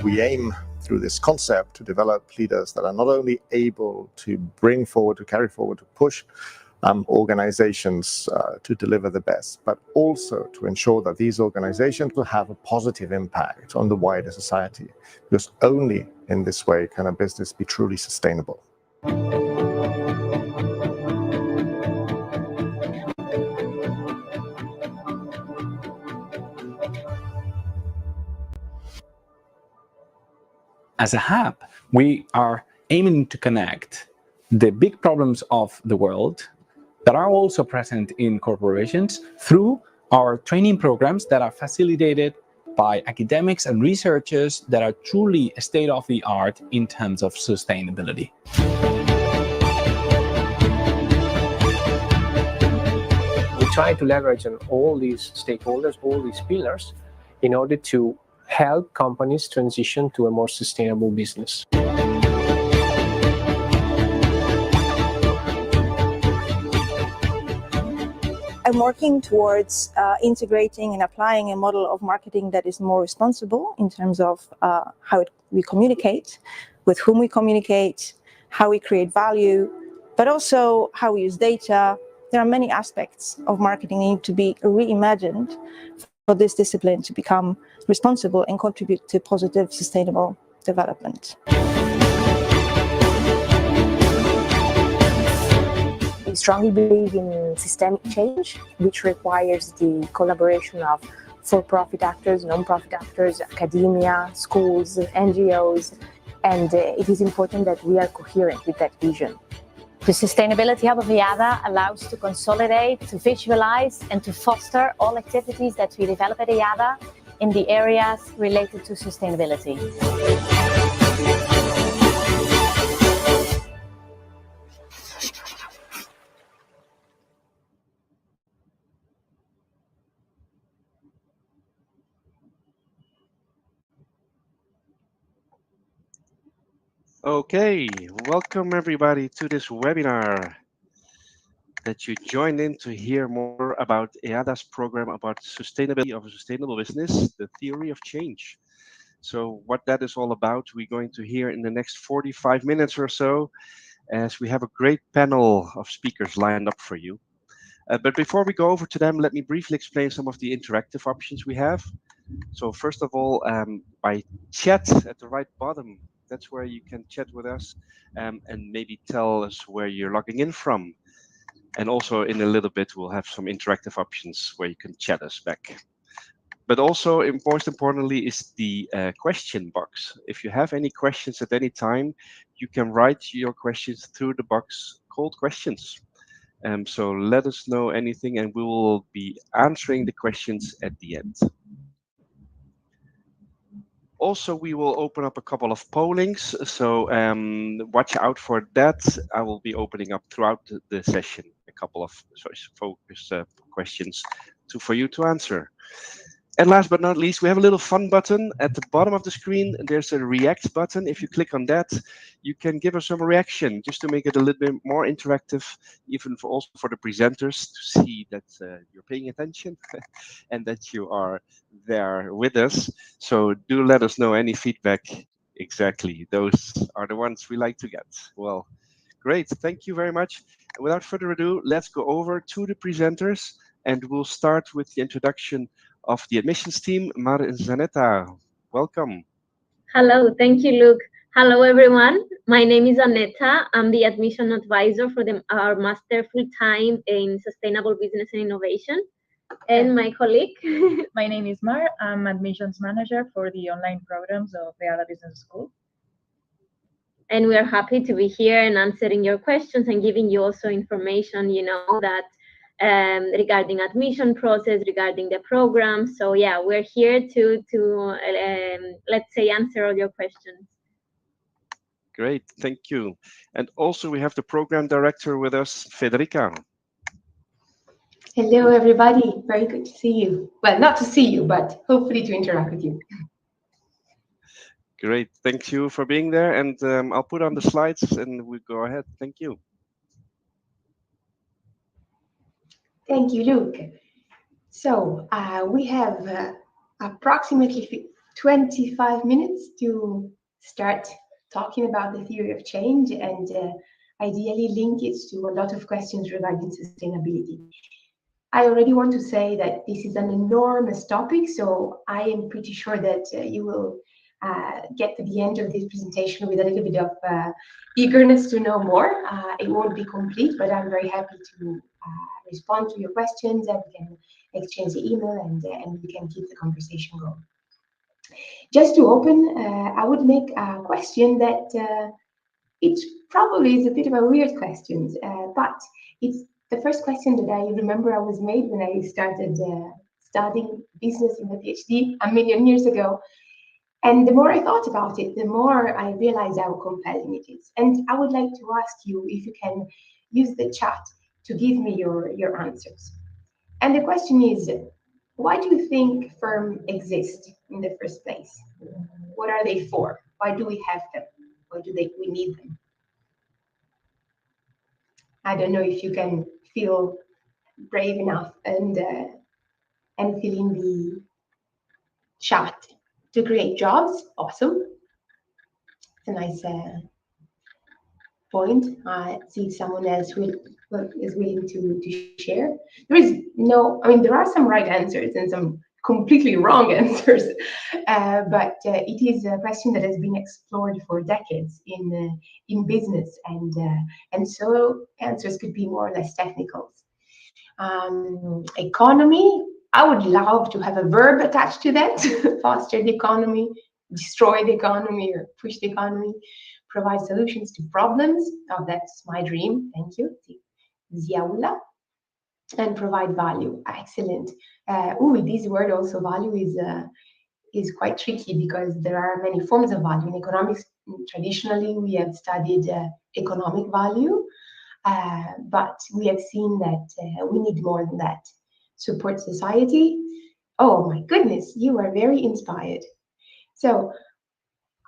we aim through this concept to develop leaders that are not only able to bring forward, to carry forward, to push organizations to deliver the best, but also to ensure that these organizations will have a positive impact on the wider society, because only in this way can a business be truly sustainable. As a hub, we are aiming to connect the big problems of the world that are also present in corporations through our training programs that are facilitated by academics and researchers that are truly state-of-the-art in terms of sustainability. We try to leverage on all these stakeholders, all these pillars, in order to help companies transition to a more sustainable business. I'm working towards integrating and applying a model of marketing that is more responsible in terms of how we communicate, with whom we communicate, how we create value, but also how we use data. There are many aspects of marketing that need to be reimagined for this discipline to become responsible and contribute to positive, sustainable development. We strongly believe in systemic change, which requires the collaboration of for-profit actors, non-profit actors, academia, schools, NGOs, and it is important that we are coherent with that vision. The Sustainability Hub of EADA allows to consolidate, to visualize, and to foster all activities that we develop at EADA in the areas related to sustainability. Okay, welcome everybody to this webinar that you joined in to hear more about EADA's program about sustainability of a sustainable business, the theory of change. So what that is all about, we're going to hear in the next 45 minutes or so, as we have a great panel of speakers lined up for you. But before we go over to them, let me briefly explain some of the interactive options we have. So first of all, by chat at the right bottom, that's where you can chat with us and maybe tell us where you're logging in from. And also in a little bit, we'll have some interactive options where you can chat us back. But also, most importantly, is the question box. If you have any questions at any time, you can write your questions through the box called questions. So let us know anything and we will be answering the questions at the end. Also, we will open up a couple of pollings, so watch out for that. I will be opening up throughout the session a couple of focus questions for you to answer. And last but not least, we have a little fun button at the bottom of the screen. There's a react button. If you click on that, you can give us some reaction just to make it a little bit more interactive, even also for the presenters to see that you're paying attention and that you are there with us. So do let us know any feedback. Exactly. Those are the ones we like to get. Well, great. Thank you very much. And without further ado, let's go over to the presenters and we'll start with the introduction of the admissions team. Mar and Zanetta, welcome. Hello, thank you, Luke. Hello, everyone. My name is Aneta. I'm the admission advisor for our master full-time in sustainable business and innovation. And my colleague. My name is Mar. I'm admissions manager for the online programs of the EADA Business School. And we are happy to be here and answering your questions and giving you also information, that regarding admission process, regarding the program. So yeah, we're here to let's say answer all your questions. Great, thank you. And also we have the program director with us, Federica. Hello everybody, very good to see you. Well, not to see you, but hopefully to interact with you. Great, thank you for being there. And I'll put on the slides and we go ahead. Thank you. Thank you, Luke. So we have approximately 25 minutes to start talking about the theory of change and ideally link it to a lot of questions regarding sustainability. I already want to say that this is an enormous topic, so I am pretty sure that you will get to the end of this presentation with a little bit of eagerness to know more. It won't be complete, but I'm very happy to respond to your questions, and we can exchange the email, and we can keep the conversation going. Just to open, I would make a question that it probably is a bit of a weird question, but it's the first question that I remember I was made when I started studying business in the PhD a million years ago. And the more I thought about it, the more I realized how compelling it is. And I would like to ask you if you can use the chat to give me your answers. And the question is, why do you think firms exist in the first place? What are they for? Why do we have them? Why do we need them? I don't know if you can feel brave enough and fill in the chat to create jobs. Awesome. It's a nice point. See if someone else is willing to share. There is no, I mean, there are some right answers and some completely wrong answers, but it is a question that has been explored for decades in business, and so answers could be more or less technical. Economy, I would love to have a verb attached to that. Foster the economy, destroy the economy, or push the economy, provide solutions to problems. Oh, that's my dream. Thank you. Ziaula. And provide value. Excellent. This word also value is quite tricky because there are many forms of value. In economics, traditionally, we have studied economic value, but we have seen that we need more than that. Support society. Oh my goodness, you are very inspired. So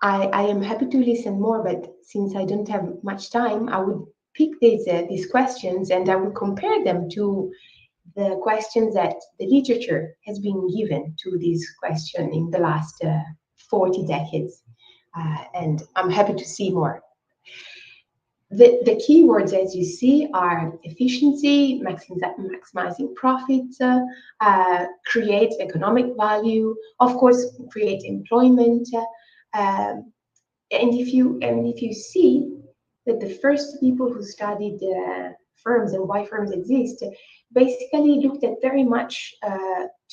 I am happy to listen more, but since I don't have much time, I would pick these questions and I would compare them to the questions that the literature has been given to this question in the last 40 decades. And I'm happy to see more. The keywords, as you see, are efficiency, maximizing profits, create economic value, of course, create employment. And if you see that the first people who studied firms and why firms exist basically looked at very much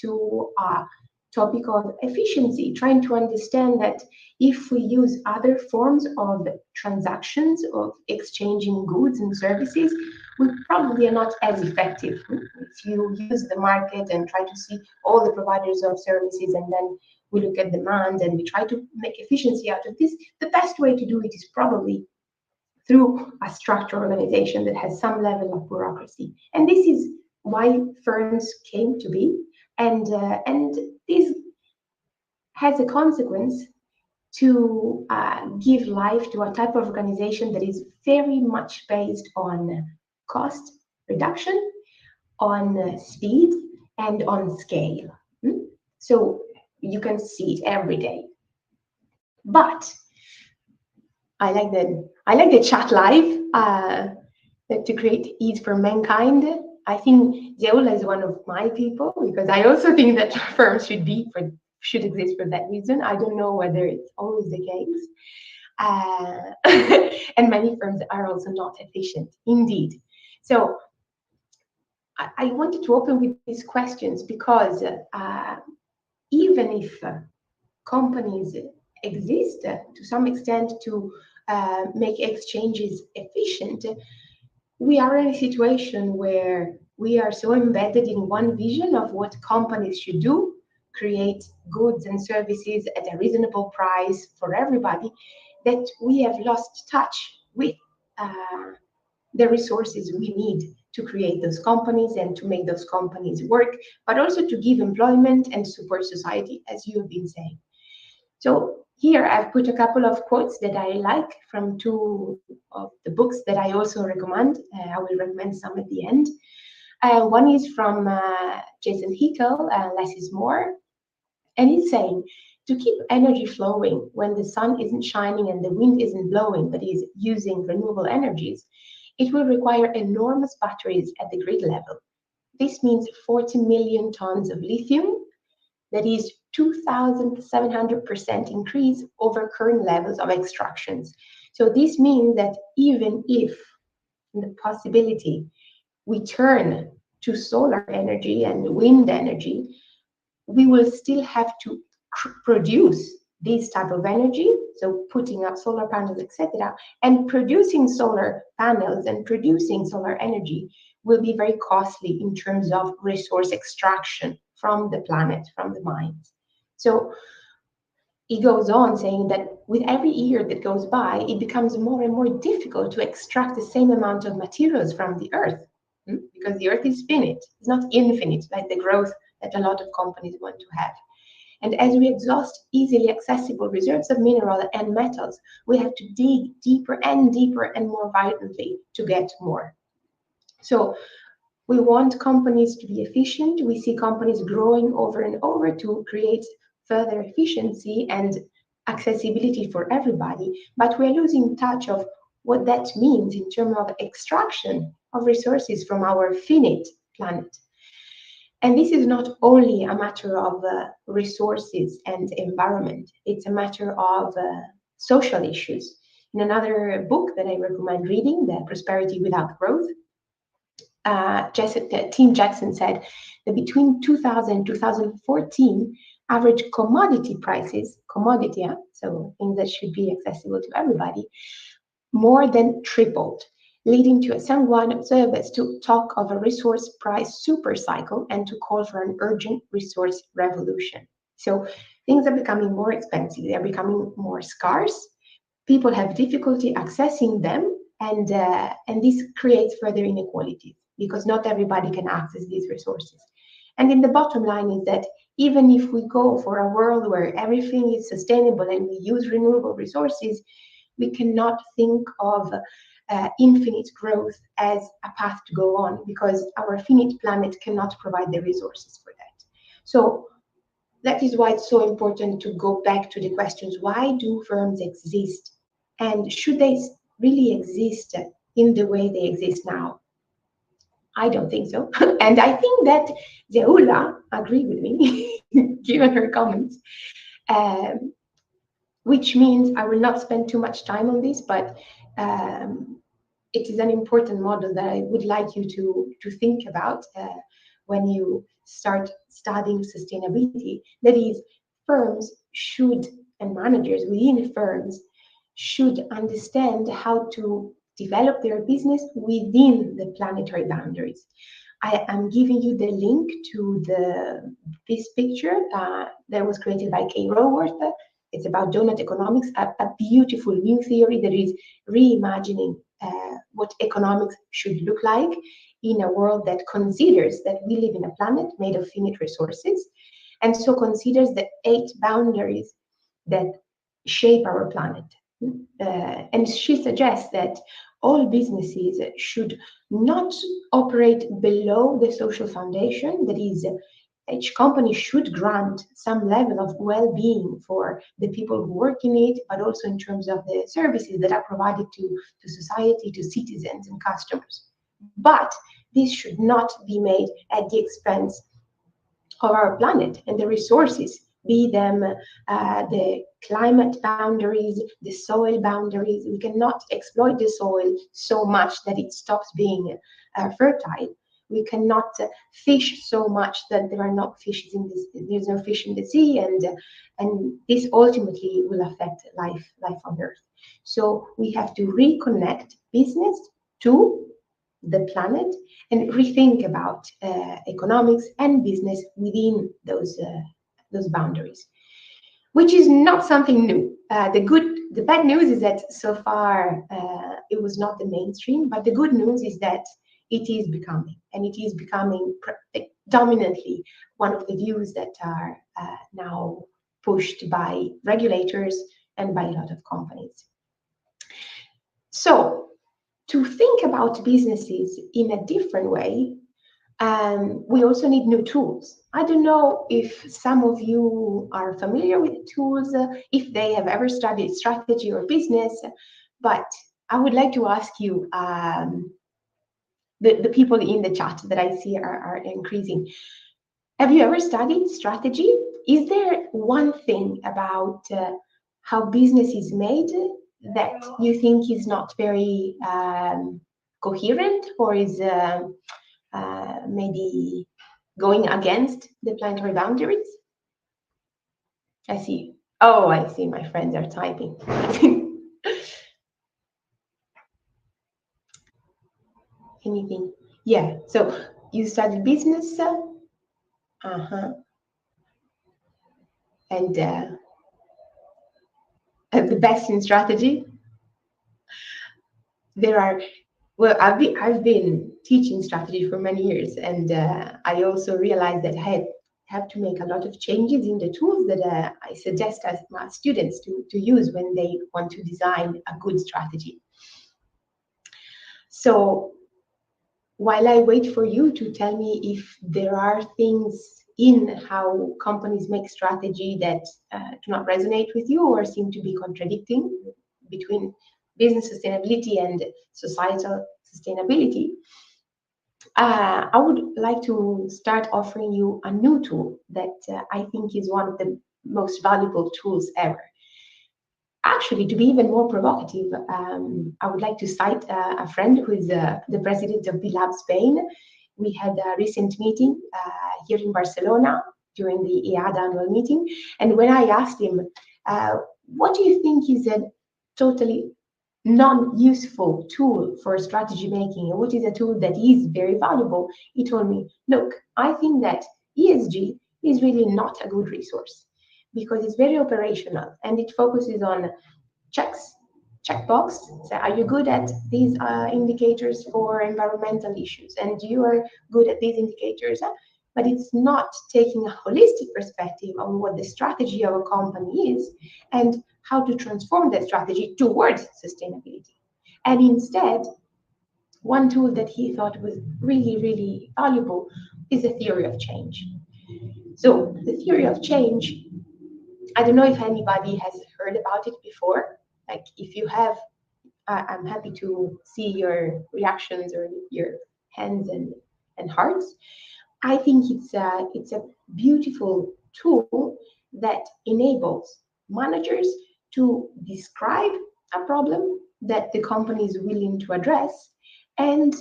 to a topic of efficiency, trying to understand that if we use other forms of transactions, of exchanging goods and services, we probably are not as effective. If you use the market and try to see all the providers of services, and then we look at demand and we try to make efficiency out of this, the best way to do it is probably through a structured organization that has some level of bureaucracy. And this is why firms came to be. And this has a consequence to give life to a type of organization that is very much based on cost reduction, on speed, and on scale. So you can see it every day. But I like the chat live to create ease for mankind. I think Zeula is one of my people because I also think that firms should exist for that reason. I don't know whether it's always the case. And many firms are also not efficient, indeed. So I wanted to open with these questions because even if companies exist to some extent to make exchanges efficient, we are in a situation where we are so embedded in one vision of what companies should do, create goods and services at a reasonable price for everybody, that we have lost touch with the resources we need to create those companies and to make those companies work, but also to give employment and support society, as you have been saying. So here I've put a couple of quotes that I like from two of the books that I also recommend. I will recommend some at the end. One is from Jason Hickel, Less is More. And he's saying, to keep energy flowing when the sun isn't shining and the wind isn't blowing, but is using renewable energies, it will require enormous batteries at the grid level. This means 40 million tons of lithium, that is 2,700% increase over current levels of extractions. So this means that even if, in the possibility, we turn to solar energy and wind energy, we will still have to produce this type of energy, so putting up solar panels, etc., and producing solar panels and producing solar energy will be very costly in terms of resource extraction from the planet, from the mines. So he goes on saying that with every year that goes by, it becomes more and more difficult to extract the same amount of materials from the earth, because the earth is finite. It's not infinite like the growth that a lot of companies want to have. And as we exhaust easily accessible reserves of mineral and metals, we have to dig deeper and more violently to get more. So we want companies to be efficient. We see companies growing over and over to create further efficiency and accessibility for everybody, but we're losing touch of what that means in terms of extraction of resources from our finite planet. And this is not only a matter of resources and environment, it's a matter of social issues. In another book that I recommend reading, The Prosperity Without Growth, Tim Jackson said that between 2000 and 2014, average commodity prices, so things that should be accessible to everybody, more than tripled, leading to someone observers to talk of a resource price super cycle and to call for an urgent resource revolution. So things are becoming more expensive, they're becoming more scarce, people have difficulty accessing them, and this creates further inequalities because not everybody can access these resources. And in the bottom line is that even if we go for a world where everything is sustainable and we use renewable resources, we cannot think of infinite growth as a path to go on because our finite planet cannot provide the resources for that. So that is why it's so important to go back to the questions, why do firms exist? And should they really exist in the way they exist now? I don't think so. And I think that Zeula agreed with me, given her comments, which means I will not spend too much time on this, but it is an important model that I would like you to think about when you start studying sustainability. That is, firms should, and managers within firms should understand how to develop their business within the planetary boundaries. I am giving you the link to this picture that was created by Kay Raworth. It's about donut economics, a beautiful new theory that is reimagining what economics should look like in a world that considers that we live in a planet made of finite resources, and so considers the 8 boundaries that shape our planet. And she suggests that all businesses should not operate below the social foundation. That is, each company should grant some level of well-being for the people who work in it, but also in terms of the services that are provided to society, to citizens and customers. But this should not be made at the expense of our planet and the resources, be them the climate boundaries, the soil boundaries. We cannot exploit the soil so much that it stops being fertile. We cannot fish so much that there are not fishes in this. There's no fish in the sea, and this ultimately will affect life on Earth. So we have to reconnect business to the planet and rethink about economics and business within those boundaries, which is not something new. The bad news is that so far it was not the mainstream, but the good news is that it is becoming, and it is becoming dominantly one of the views that are now pushed by regulators and by a lot of companies. So to think about businesses in a different way, We also need new tools. I don't know if some of you are familiar with the tools, if they have ever studied strategy or business, but I would like to ask you, the people in the chat that I see are increasing. Have you ever studied strategy? Is there one thing about how business is made that you think is not very coherent, or is maybe going against the planetary boundaries? I see. Oh, I see. My friends are typing. Anything? Yeah. So you studied business. And the best in strategy. There are. Well, I've been teaching strategy for many years, and I also realized that I have to make a lot of changes in the tools that I suggest as my students to use when they want to design a good strategy. So while I wait for you to tell me if there are things in how companies make strategy that do not resonate with you or seem to be contradicting between business sustainability and societal sustainability, I would like to start offering you a new tool that I think is one of the most valuable tools ever. Actually, to be even more provocative, I would like to cite a friend who is the president of B-Lab Spain. We had a recent meeting here in Barcelona during the EADA annual meeting. And when I asked him, what do you think is a totally non-useful tool for strategy making, and what is a tool that is very valuable, he told me, look, I think that ESG is really not a good resource because it's very operational and it focuses on checkbox. So are you good at these indicators for environmental issues? And you are good at these indicators, but it's not taking a holistic perspective on what the strategy of a company is and how to transform that strategy towards sustainability. And instead, one tool that he thought was really, really valuable is the theory of change. So the theory of change, I don't know if anybody has heard about it before. Like if you have, I'm happy to see your reactions or your hands and hearts. I think it's a beautiful tool that enables managers to describe a problem that the company is willing to address and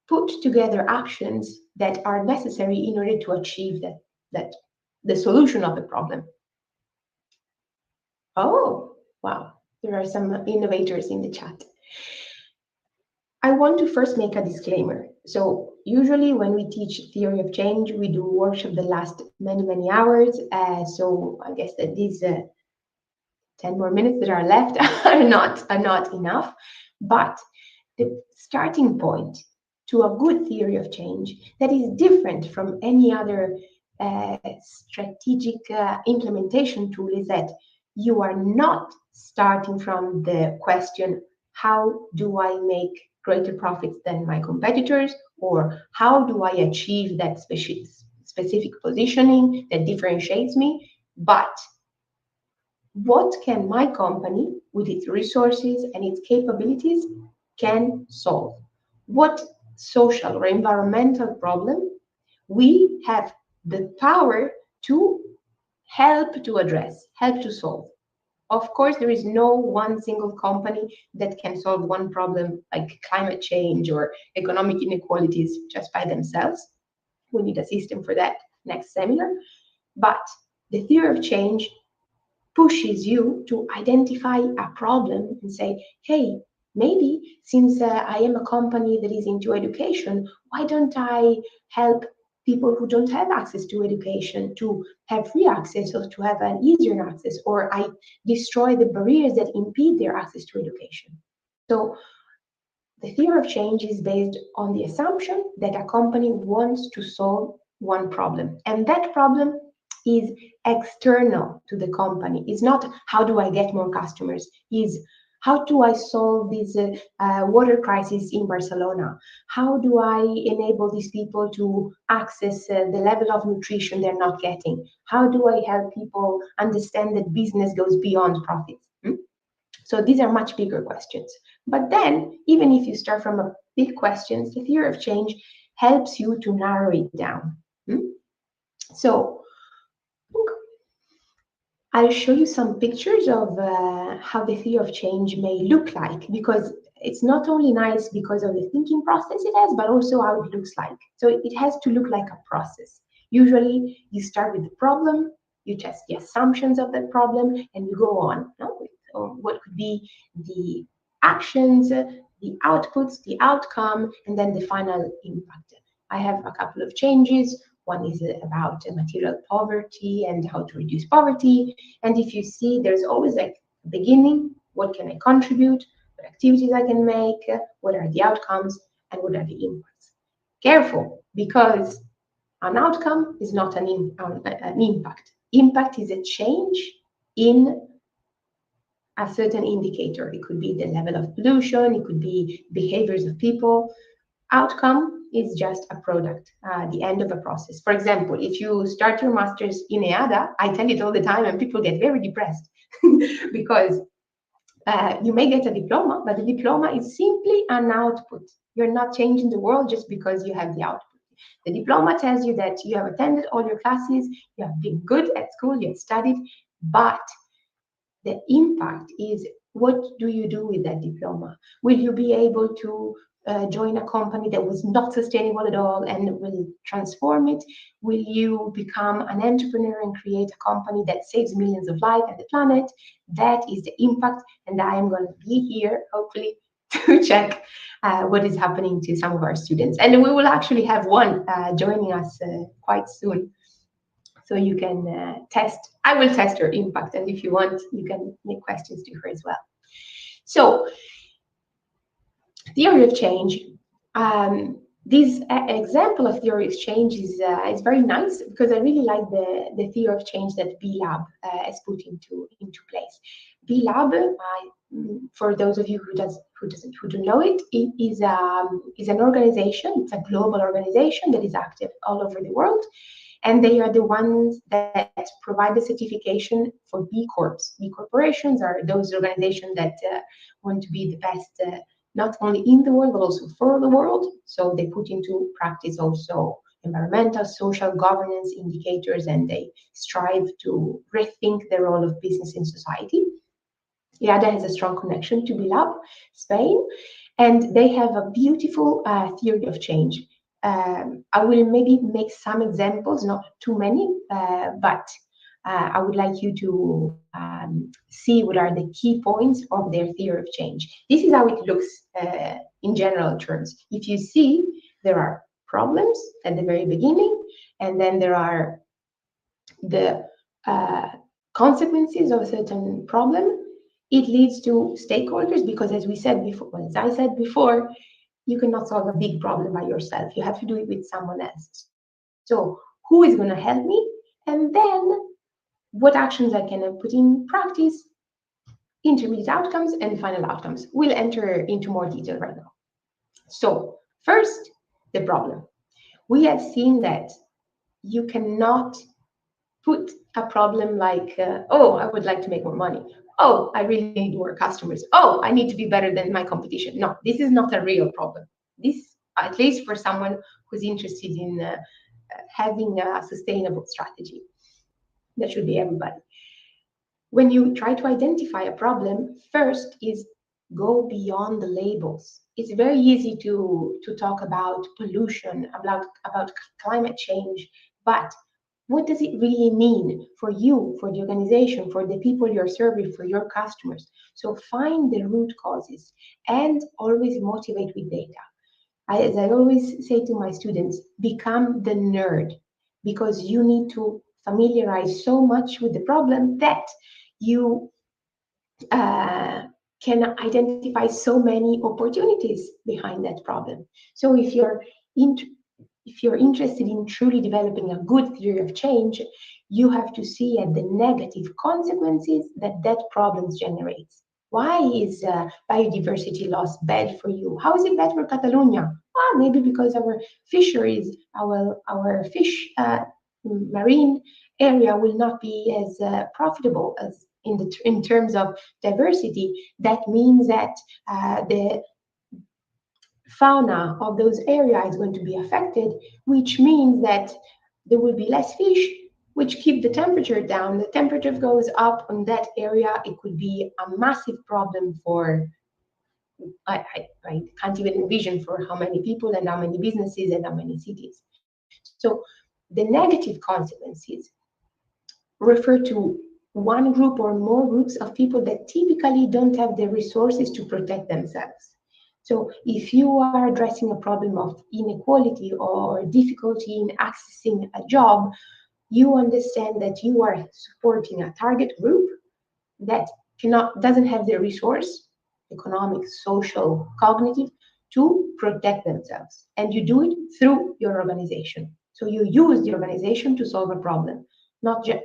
put together actions that are necessary in order to achieve that the solution of the problem. Oh, wow. There are some innovators in the chat. I want to first make a disclaimer. So usually when we teach theory of change, we do workshops that last many, many hours. So I guess that these 10 more minutes that are left are not enough. But the starting point to a good theory of change that is different from any other strategic implementation tool is that you are not starting from the question, how do I make greater profits than my competitors, or how do I achieve that specific positioning that differentiates me, but what can my company, with its resources and its capabilities, can solve? What social or environmental problem we have the power to help to address, help to solve. Of course, there is no one single company that can solve one problem like climate change or economic inequalities just by themselves. We need a system for that next seminar. But the theory of change pushes you to identify a problem and say, hey, maybe since I am a company that is into education, why don't I help people who don't have access to education to have free access or to have an easier access, or I destroy the barriers that impede their access to education. So the theory of change is based on the assumption that a company wants to solve one problem, and that problem is external to the company. It's not how do I get more customers, is How do I solve this water crisis in Barcelona? How do I enable these people to access the level of nutrition they're not getting? How do I help people understand that business goes beyond profits? So these are much bigger questions. But then, even if you start from a big questions, the theory of change helps you to narrow it down. So I'll show you some pictures of how the theory of change may look like, because it's not only nice because of the thinking process it has, but also how it looks like. So it has to look like a process. Usually you start with the problem, you test the assumptions of that problem, and you go on with what could be the actions, the outputs, the outcome, and then the final impact. I have a couple of changes. One is about material poverty and how to reduce poverty. And if you see, there's always like a beginning, what can I contribute, what activities I can make, what are the outcomes, and what are the impacts. Careful, because an outcome is not an impact. Impact is a change in a certain indicator. It could be the level of pollution, it could be behaviors of people. Outcome is just a product, the end of a process. For example, if you start your master's in EADA, I tell it all the time and people get very depressed because you may get a diploma, but the diploma is simply an output. You're not changing the world just because you have the output. The diploma tells you that you have attended all your classes, you have been good at school, you have studied, but the impact is, what do you do with that diploma? Will you be able to join a company that was not sustainable at all and will transform it? Will you become an entrepreneur and create a company that saves millions of lives and the planet? That is the impact, and I am going to be here, hopefully, to check what is happening to some of our students. And we will actually have one joining us quite soon. So you can test, I will test her impact, and if you want, you can make questions to her as well. So, theory of change. This example of theory of change is very nice because I really like the theory of change that B-Lab has put into place. B-Lab, for those of you who don't know it, it is an organization. It's a global organization that is active all over the world. And they are the ones that provide the certification for B Corps. B corporations are those organizations that want to be the best, not only in the world, but also for the world. So they put into practice also environmental, social, governance indicators, and they strive to rethink the role of business in society. EADA has a strong connection to B-Lab, Spain, and they have a beautiful theory of change. I will maybe make some examples, not too many, but I would like you to see what are the key points of their theory of change. This is how it looks in general terms. If you see, there are problems at the very beginning, and then there are the consequences of a certain problem. It leads to stakeholders because, as we said before, as I said before, you cannot solve a big problem by yourself. You have to do it with someone else. So who is going to help me? And then what actions I can put in practice, intermediate outcomes and final outcomes. We'll enter into more detail right now. So first, the problem. We have seen that you cannot put a problem like, oh, I would like to make more money. Oh, I really need more customers. Oh, I need to be better than my competition. No, this is not a real problem. This, at least for someone who's interested in having a sustainable strategy. That should be everybody. When you try to identify a problem, first is go beyond the labels. It's very easy to talk about pollution, about climate change, but what does it really mean for you, for the organization, for the people you're serving, for your customers? So find the root causes and always motivate with data. As I always say to my students, become the nerd, because you need to familiarize so much with the problem that you can identify so many opportunities behind that problem. So if you're interested in truly developing a good theory of change, you have to see at the negative consequences that problem generates. Why is biodiversity loss bad for you? How is it bad for Catalonia? Maybe because our fisheries, our fish marine area will not be as profitable as in terms of diversity. That means that the fauna of those areas is going to be affected, which means that there will be less fish, which keep the temperature down. The temperature goes up on that area. It could be a massive problem for, I can't even envision for how many people and how many businesses and how many cities. So the negative consequences refer to one group or more groups of people that typically don't have the resources to protect themselves. So if you are addressing a problem of inequality or difficulty in accessing a job, you understand that you are supporting a target group that doesn't have the resource, economic, social, cognitive, to protect themselves. And you do it through your organization. So you use the organization to solve a problem, not just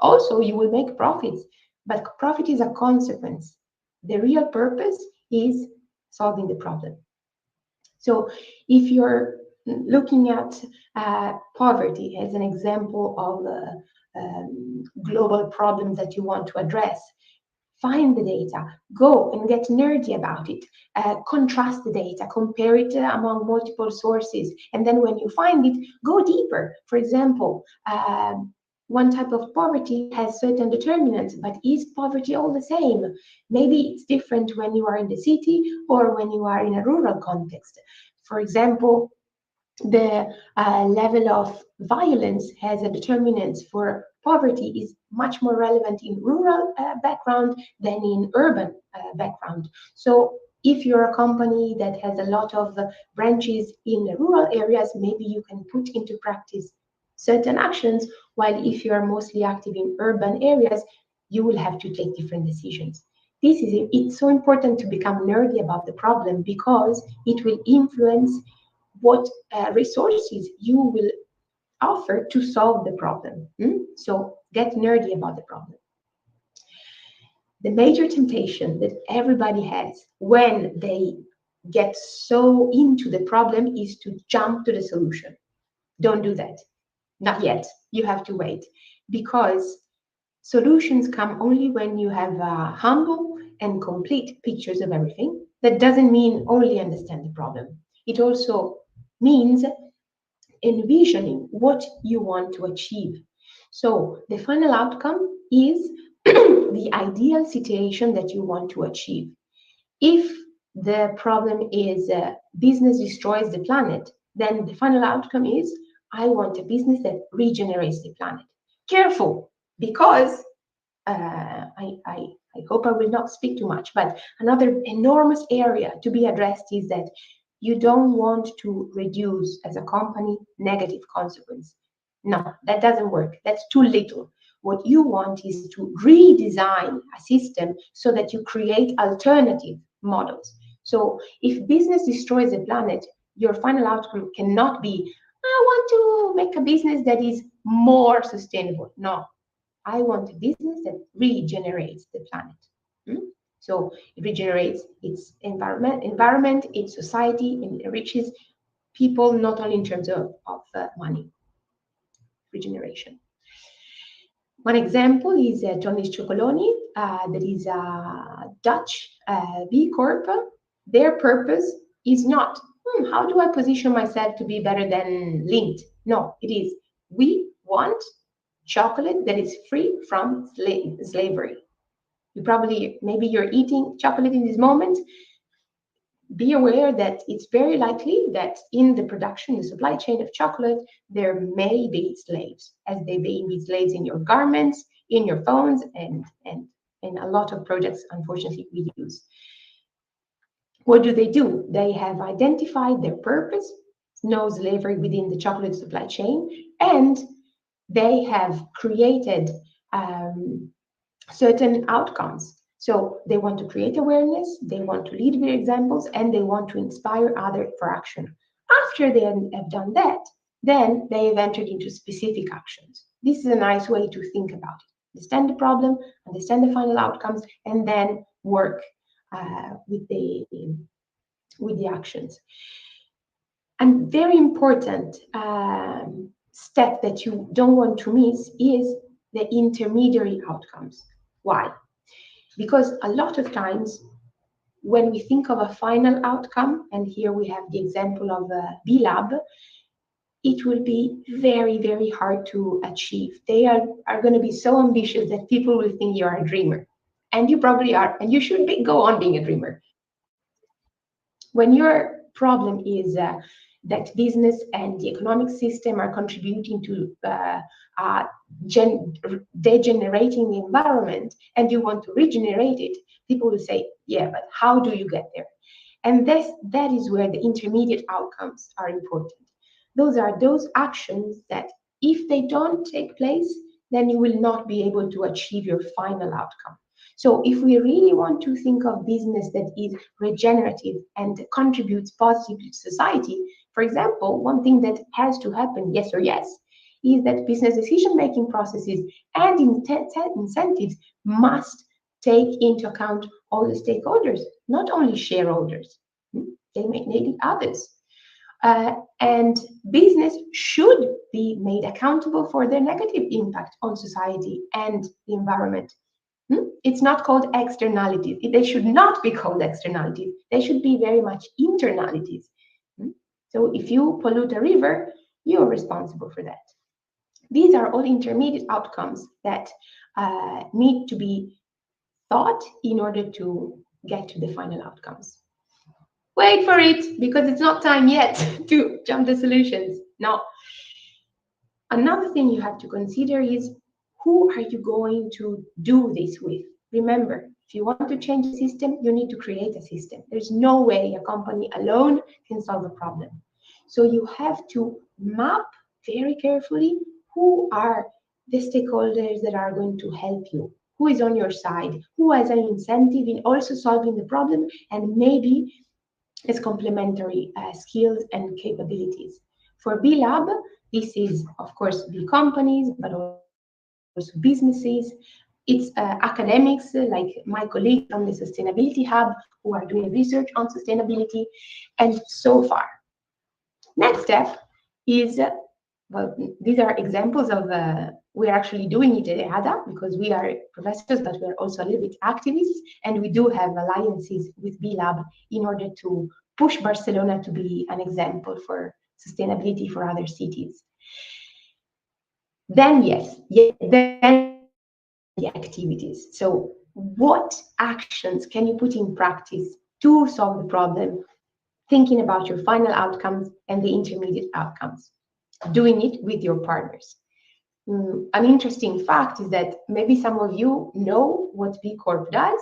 also you will make profits, but profit is a consequence. The real purpose is solving the problem. So if you're looking at poverty as an example of global problems that you want to address, find the data, go and get nerdy about it, contrast the data, compare it among multiple sources, and then when you find it, go deeper. For example, one type of poverty has certain determinants, but is poverty all the same? Maybe it's different when you are in the city or when you are in a rural context. For example, the level of violence has a determinant for poverty is much more relevant in rural background than in urban background. So if you're a company that has a lot of branches in the rural areas, maybe you can put into practice certain actions, while if you are mostly active in urban areas, you will have to take different decisions. It's so important to become nerdy about the problem because it will influence what resources you will offer to solve the problem. So get nerdy about the problem. The major temptation that everybody has when they get so into the problem is to jump to the solution. Don't do that. Not yet. You have to wait, because solutions come only when you have humble and complete pictures of everything. That doesn't mean only understand the problem. It also means envisioning what you want to achieve. So the final outcome is the ideal situation that you want to achieve. If the problem is business destroys the planet, then the final outcome is I want a business that regenerates the planet. Careful, because I hope I will not speak too much, but another enormous area to be addressed is that you don't want to reduce as a company negative consequence. No, that doesn't work. That's too little. What you want is to redesign a system so that you create alternative models. So if business destroys the planet, your final outcome cannot be, I want to make a business that is more sustainable. No, I want a business that regenerates the planet. So it regenerates its environment, its society, and enriches people, not only in terms of money. Regeneration. One example is Tony's Chocoloni, that is a Dutch B Corp. Their purpose is not, how do I position myself to be better than Lindt? No, it is, we want chocolate that is free from slavery. Maybe you're eating chocolate in this moment. Be aware that it's very likely that in the production, the supply chain of chocolate, there may be slaves, as they may be slaves in your garments, in your phones, and a lot of projects, unfortunately, we use. What do? They have identified their purpose, no slavery within the chocolate supply chain, and they have created certain outcomes. So they want to create awareness, they want to lead with examples, and they want to inspire others for action. After they have done that, then they have entered into specific actions. This is a nice way to think about it. Understand the problem, understand the final outcomes, and then work with the actions. And very important step that you don't want to miss is the intermediary outcomes. Why? Because a lot of times when we think of a final outcome, and here we have the example of B Lab, it will be very, very hard to achieve. They are going to be so ambitious that people will think you are a dreamer. And you probably are, and you should go on being a dreamer. When your problem is that business and the economic system are contributing to degenerating the environment, and you want to regenerate it, people will say, yeah, but how do you get there? And that is where the intermediate outcomes are important. Those are those actions that if they don't take place, then you will not be able to achieve your final outcome. So if we really want to think of business that is regenerative and contributes positively to society, for example, one thing that has to happen, yes or yes, is that business decision-making processes and incentives must take into account all the stakeholders, not only shareholders. They may need others. And business should be made accountable for their negative impact on society and the environment. It's not called externalities. They should not be called externalities. They should be very much internalities. So if you pollute a river, you're responsible for that. These are all intermediate outcomes that need to be thought in order to get to the final outcomes. Wait for it, because it's not time yet to jump the solutions. Now, another thing you have to consider is who are you going to do this with? Remember, if you want to change the system, you need to create a system. There's no way a company alone can solve a problem. So you have to map very carefully who are the stakeholders that are going to help you, who is on your side, who has an incentive in also solving the problem, and maybe as complementary skills and capabilities. For B Lab, this is, of course, the companies, but also businesses. It's academics like my colleagues from the Sustainability Hub who are doing research on sustainability, and so far. Next step is, well, these are examples of, we're actually doing it at EADA because we are professors, but we're also a little bit activists, and we do have alliances with B Lab in order to push Barcelona to be an example for sustainability for other cities. Then, then the activities. So what actions can you put in practice to solve the problem, thinking about your final outcomes and the intermediate outcomes, doing it with your partners? An interesting fact is that maybe some of you know what B Corp does,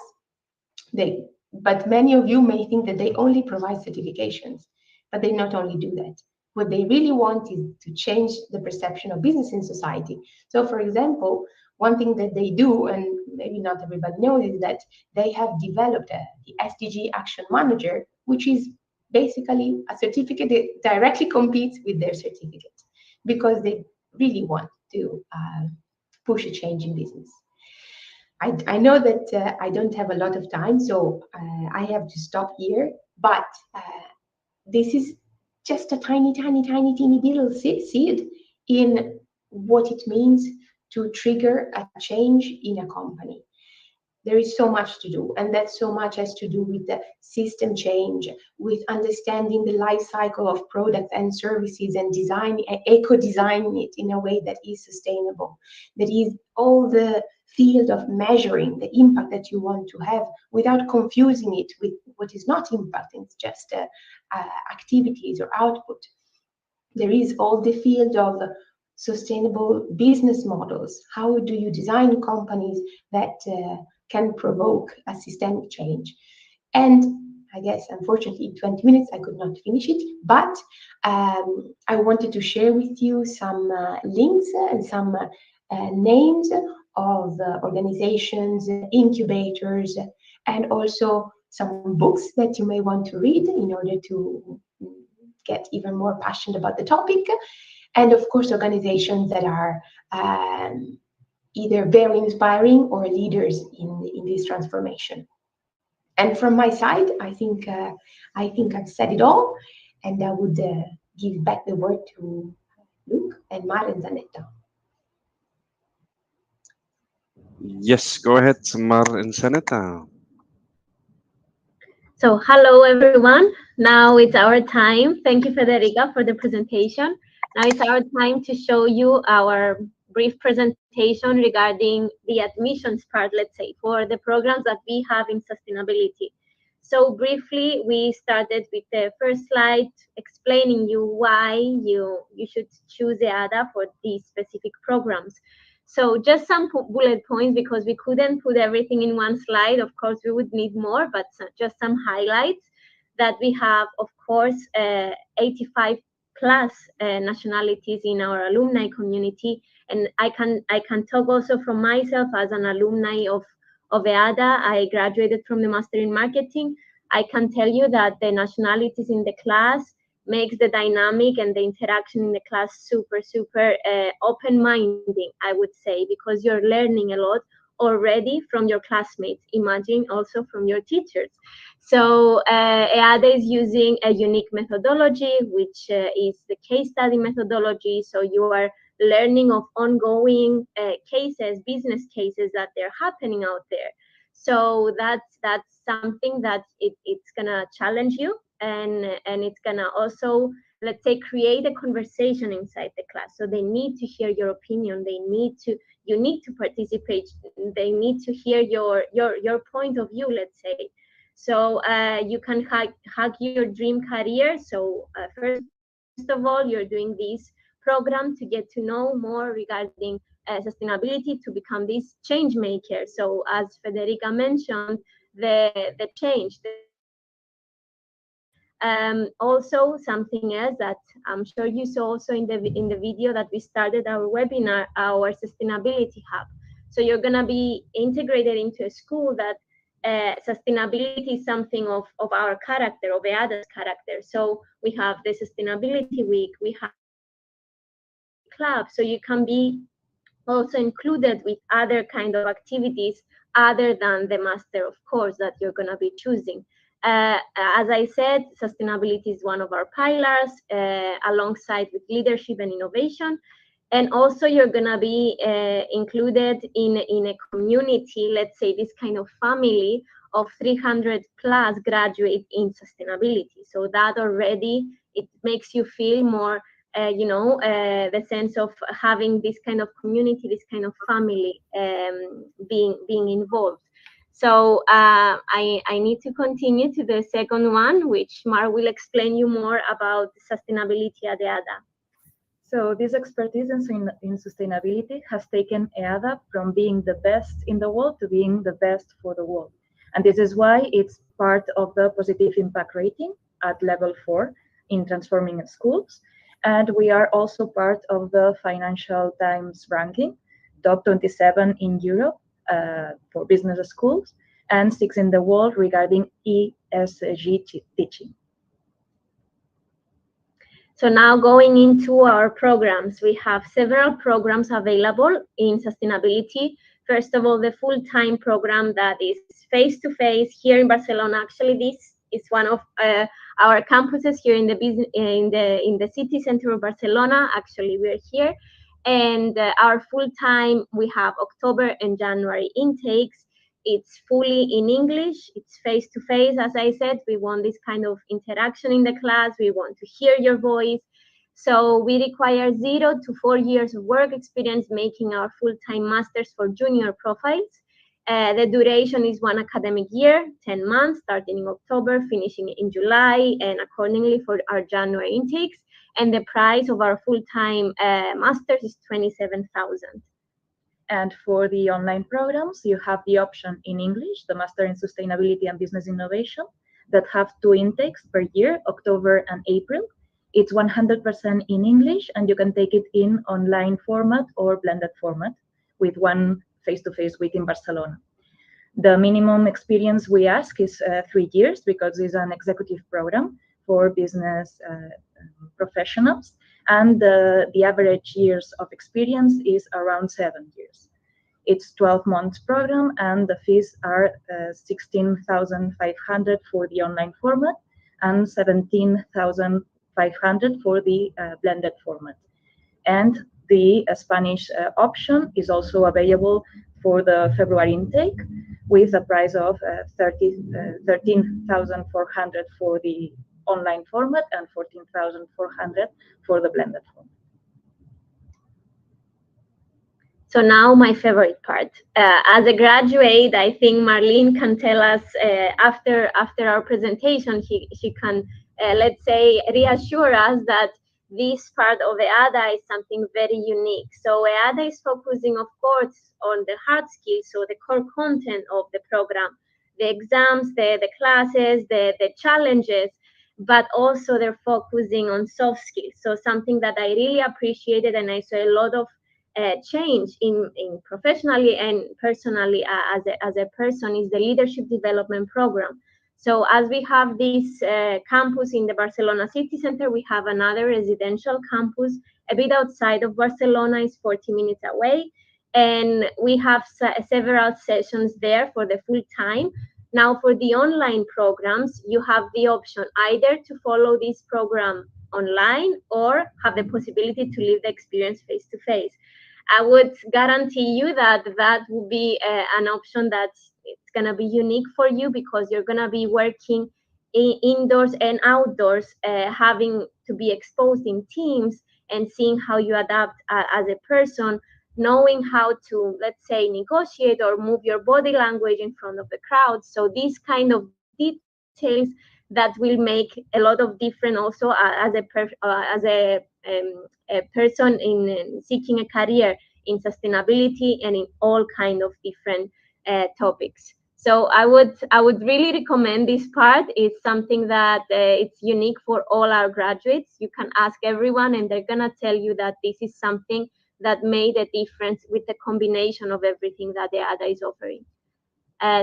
but many of you may think that they only provide certifications, but they not only do that. What they really want is to change the perception of business in society. So, for example, one thing that they do, and maybe not everybody knows, is that they have developed the SDG Action Manager, which is basically a certificate that directly competes with their certificate, because they really want to push a change in business. I know that I don't have a lot of time, so I have to stop here, but this is just a tiny little seed in what it means to trigger a change in a company. There is so much to do, and that so much has to do with the system change, with understanding the life cycle of products and services, and eco-designing it in a way that is sustainable. That is all the field of measuring the impact that you want to have without confusing it with what is not impact. It's just activities or output. There is all the field of sustainable business models. How do you design companies that can provoke a systemic change? And I guess, unfortunately, in 20 minutes, I could not finish it, but I wanted to share with you some links and some names of organizations, incubators, and also some books that you may want to read in order to get even more passionate about the topic. And of course, organizations that are either very inspiring or leaders in this transformation. And from my side, I think I've said it all, and I would give back the word to Luke and Mar and Zanetta. Yes, go ahead, Mar and Zanetta. So hello everyone. Now it's our time. Thank you, Federica, for the presentation. Now it's our time to show you our brief presentation regarding the admissions part, let's say, for the programs that we have in sustainability. So briefly, we started with the first slide explaining you why you should choose EADA for these specific programs. So just some bullet points, because we couldn't put everything in one slide. Of course, we would need more, but just some highlights that we have, of course, 85 plus nationalities in our alumni community. And I can talk also from myself as an alumni of EADA. I graduated from the Master in Marketing. I can tell you that the nationalities in the class makes the dynamic and the interaction in the class super open-minded, I would say, because you're learning a lot already from your classmates. Imagine also from your teachers. So EADA is using a unique methodology, which is the case study methodology. So you are learning of ongoing cases, business cases that they're happening out there. So that's something that it's gonna challenge you, and it's gonna also, let's say, create a conversation inside the class. So they need to hear your opinion. You need to participate. They need to hear your point of view, let's say. So you can hack your dream career. So first of all, you're doing this program to get to know more regarding sustainability, to become this change maker. So as Federica mentioned, the change. Also, something else that I'm sure you saw also in the video that we started our webinar, our sustainability hub. So you're gonna be integrated into a school that sustainability is something of our character, of EADA's character. So we have the sustainability week, we have club, so you can be also included with other kind of activities other than the master of course that you're going to be choosing. As I said, sustainability is one of our pillars, alongside with leadership and innovation. And also you're going to be included in a community, let's say this kind of family of 300 plus graduate in sustainability. So that already, it makes you feel more the sense of having this kind of community, this kind of family, being involved. So I need to continue to the second one, which Mar will explain you more about sustainability at EADA. So this expertise in sustainability has taken EADA from being the best in the world to being the best for the world. And this is why it's part of the positive impact rating at level 4 in transforming schools. And we are also part of the Financial Times ranking, top 27 in Europe for business schools, and 6 in the world regarding ESG teaching. So now going into our programs, we have several programs available in sustainability. First of all, the full-time program that is face-to-face here in Barcelona. Actually, this is one of our campuses here in the city center of Barcelona. Actually, we're here, and our full-time, we have October and January intakes. It's fully in English, it's face-to-face. As I said, we want this kind of interaction in the class. We want to hear your voice. So we require 0 to 4 years of work experience making our full-time masters for junior profiles. The duration is 1 academic year, 10 months, starting in October, finishing in July, and accordingly for our January intakes. And the price of our full-time masters is 27,000. And for the online programs, you have the option in English, the Master in Sustainability and Business Innovation, that have 2 intakes per year, October and April. It's 100% in English, and you can take it in online format or blended format with 1 face-to-face week in Barcelona. The minimum experience we ask is 3 years, because it's an executive program for business professionals. And the average years of experience is around 7 years. It's 12 months program, and the fees are 16,500 for the online format and 17,500 for the blended format. And the Spanish option is also available for the February intake, with a price of 13,400 for the online format and 14,400 for the blended format. So now my favorite part. As a graduate, I think Marlene can tell us after our presentation, she can, let's say, reassure us that this part of EADA is something very unique. So EADA is focusing, of course, on the hard skills, so the core content of the program, the exams, the classes, the challenges, but also they're focusing on soft skills. So something that I really appreciated, and I saw a lot of change in professionally and personally as a person, is the leadership development program. So as we have this campus in the Barcelona city center, we have another residential campus a bit outside of Barcelona, is 40 minutes away, and we have several sessions there for the full time. Now for the online programs, you have the option either to follow this program online or have the possibility to live the experience face to face. I would guarantee you that that will be an option that's it's going to be unique for you, because you're going to be working indoors and outdoors, having to be exposed in teams and seeing how you adapt as a person, knowing how to, let's say, negotiate or move your body language in front of the crowd. So these kind of details that will make a lot of difference also as a person in seeking a career in sustainability and in all kind of different topics. So I would really recommend this part. It's something that it's unique for all our graduates. You can ask everyone and they're gonna tell you that this is something that made a difference with the combination of everything that the EADA is offering.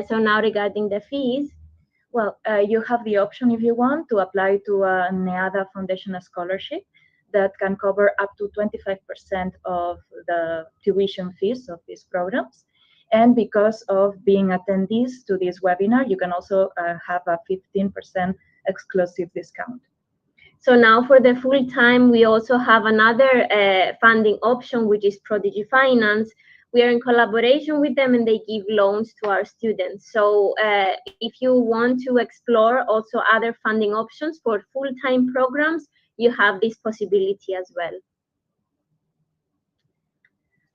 So now regarding the fees. Well, you have the option, if you want, to apply to an EADA Foundation scholarship that can cover up to 25% of the tuition fees of these programs. And because of being attendees to this webinar, you can also have a 15% exclusive discount. So now for the full time, we also have another funding option, which is Prodigy Finance. We are in collaboration with them and they give loans to our students. So if you want to explore also other funding options for full-time programs, you have this possibility as well.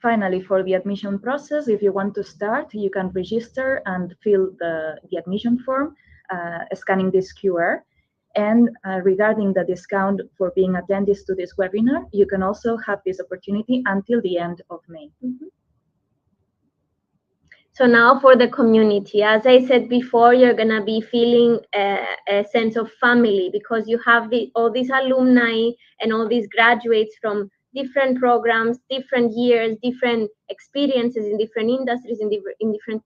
Finally, for the admission process, if you want to start, you can register and fill the admission form, scanning this QR. And regarding the discount for being attendees to this webinar, you can also have this opportunity until the end of May. Mm-hmm. So now for the community, as I said before, you're going to be feeling a sense of family, because you have all these alumni and all these graduates from different programs, different years, different experiences in different industries, in different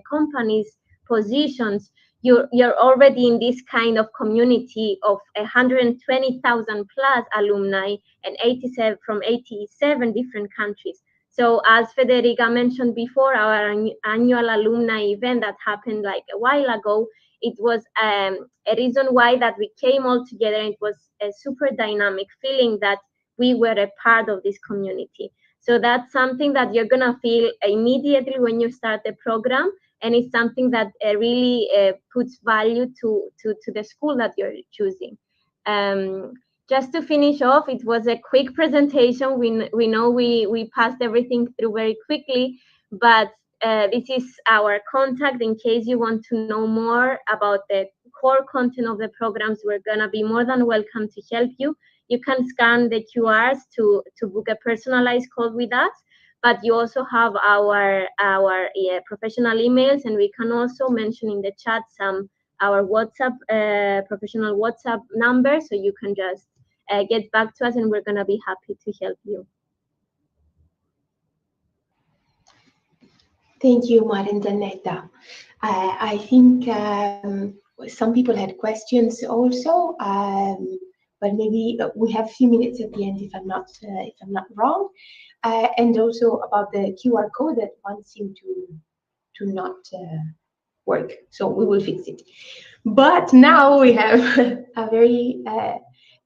companies, positions. You're already in this kind of community of 120,000 plus alumni and 87 from 87 different countries. So as Federica mentioned before, our annual alumni event that happened like a while ago, it was a reason why that we came all together. It was a super dynamic feeling that we were a part of this community. So that's something that you're gonna feel immediately when you start the program, and it's something that really puts value to the school that you're choosing. Just to finish off, it was a quick presentation. We know we passed everything through very quickly, but this is our contact in case you want to know more about the core content of the programs. We're gonna be more than welcome to help you. You can scan the QRs to book a personalized call with us, but you also have our professional emails, and we can also mention in the chat our WhatsApp, professional WhatsApp number, so you can just get back to us and we're going to be happy to help you. Thank you, Maria Zanetta. I think some people had questions also. but maybe we have a few minutes at the end if I'm not wrong. And also about the QR code that one seemed to not work. So we will fix it. But now we have a very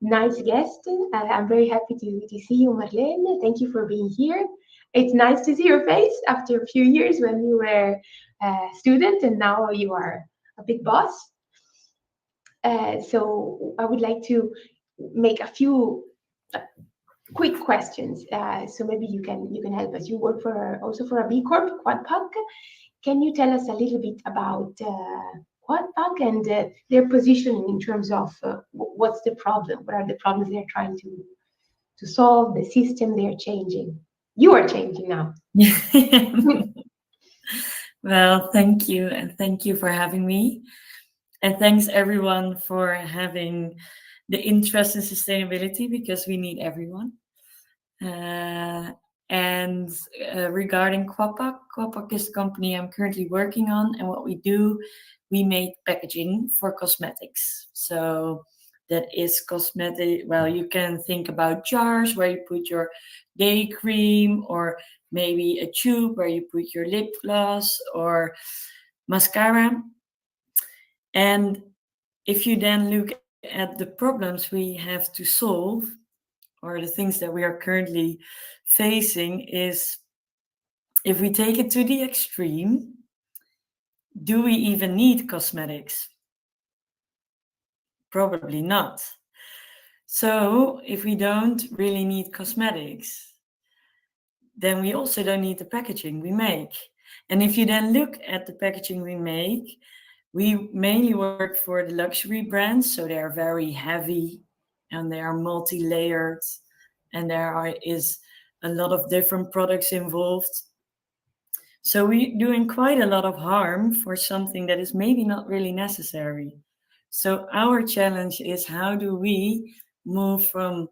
nice guest. I'm very happy to see you, Marlene. Thank you for being here. It's nice to see your face after a few years when you were a student and now you are a big boss. So I would like to make a few quick questions. So maybe you can help us. You work also for a B Corp, QuadPac. Can you tell us a little bit about QuadPac and their positioning in terms of what's the problem? What are the problems they're trying to solve? The system they're changing. You are changing now. Well, thank you, and thank you for having me. And thanks everyone for having the interest in sustainability, because we need everyone. Regarding QuadPac is the company I'm currently working on, and what we do, we make packaging for cosmetics. So that is cosmetic. Well, you can think about jars where you put your day cream, or maybe a tube where you put your lip gloss or mascara. And if you then look at the problems we have to solve, or the things that we are currently facing, is if we take it to the extreme, do we even need cosmetics? Probably not. So if we don't really need cosmetics, then we also don't need the packaging we make. And if you then look at the packaging we make, we mainly work for the luxury brands, so they are very heavy and they are multi-layered, and is a lot of different products involved. So we're doing quite a lot of harm for something that is maybe not really necessary. So our challenge is, how do we move from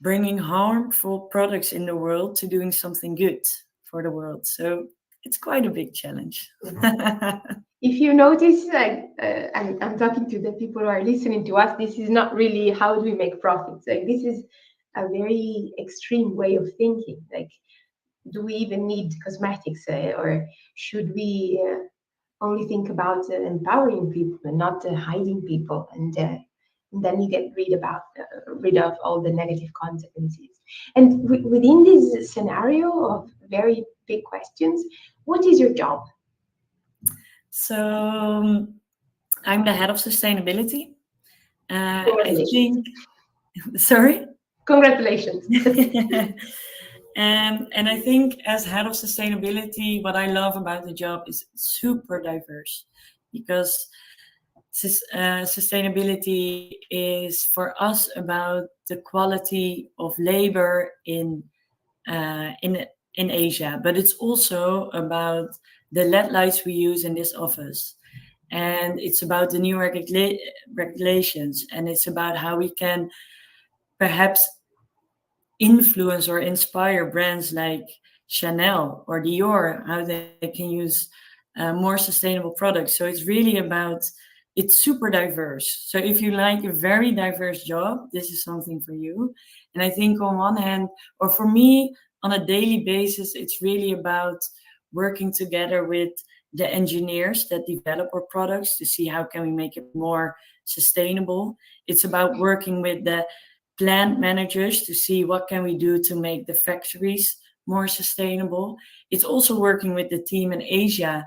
bringing harmful products in the world to doing something good for the world? So it's quite a big challenge. If you notice, I'm talking to the people who are listening to us, this is not really how do we make profits. Like, this is a very extreme way of thinking. Like, do we even need cosmetics, or should we only think about empowering people and not hiding people? And then you get rid of all the negative consequences. And within this scenario of very big questions, what is your job? So I'm the head of sustainability. I think. Sorry? Congratulations. And I think as head of sustainability, what I love about the job is it's super diverse, because sustainability is for us about the quality of labor in Asia, but it's also about the LED lights we use in this office. And it's about the new regulations, and it's about how we can perhaps influence or inspire brands like Chanel or Dior, how they can use more sustainable products. So it's really about, it's super diverse. So if you like a very diverse job, this is something for you. And I think on one hand, or for me, on a daily basis, it's really about working together with the engineers that develop our products to see how can we make it more sustainable. It's about working with the plant managers to see what can we do to make the factories more sustainable. It's also working with the team in Asia.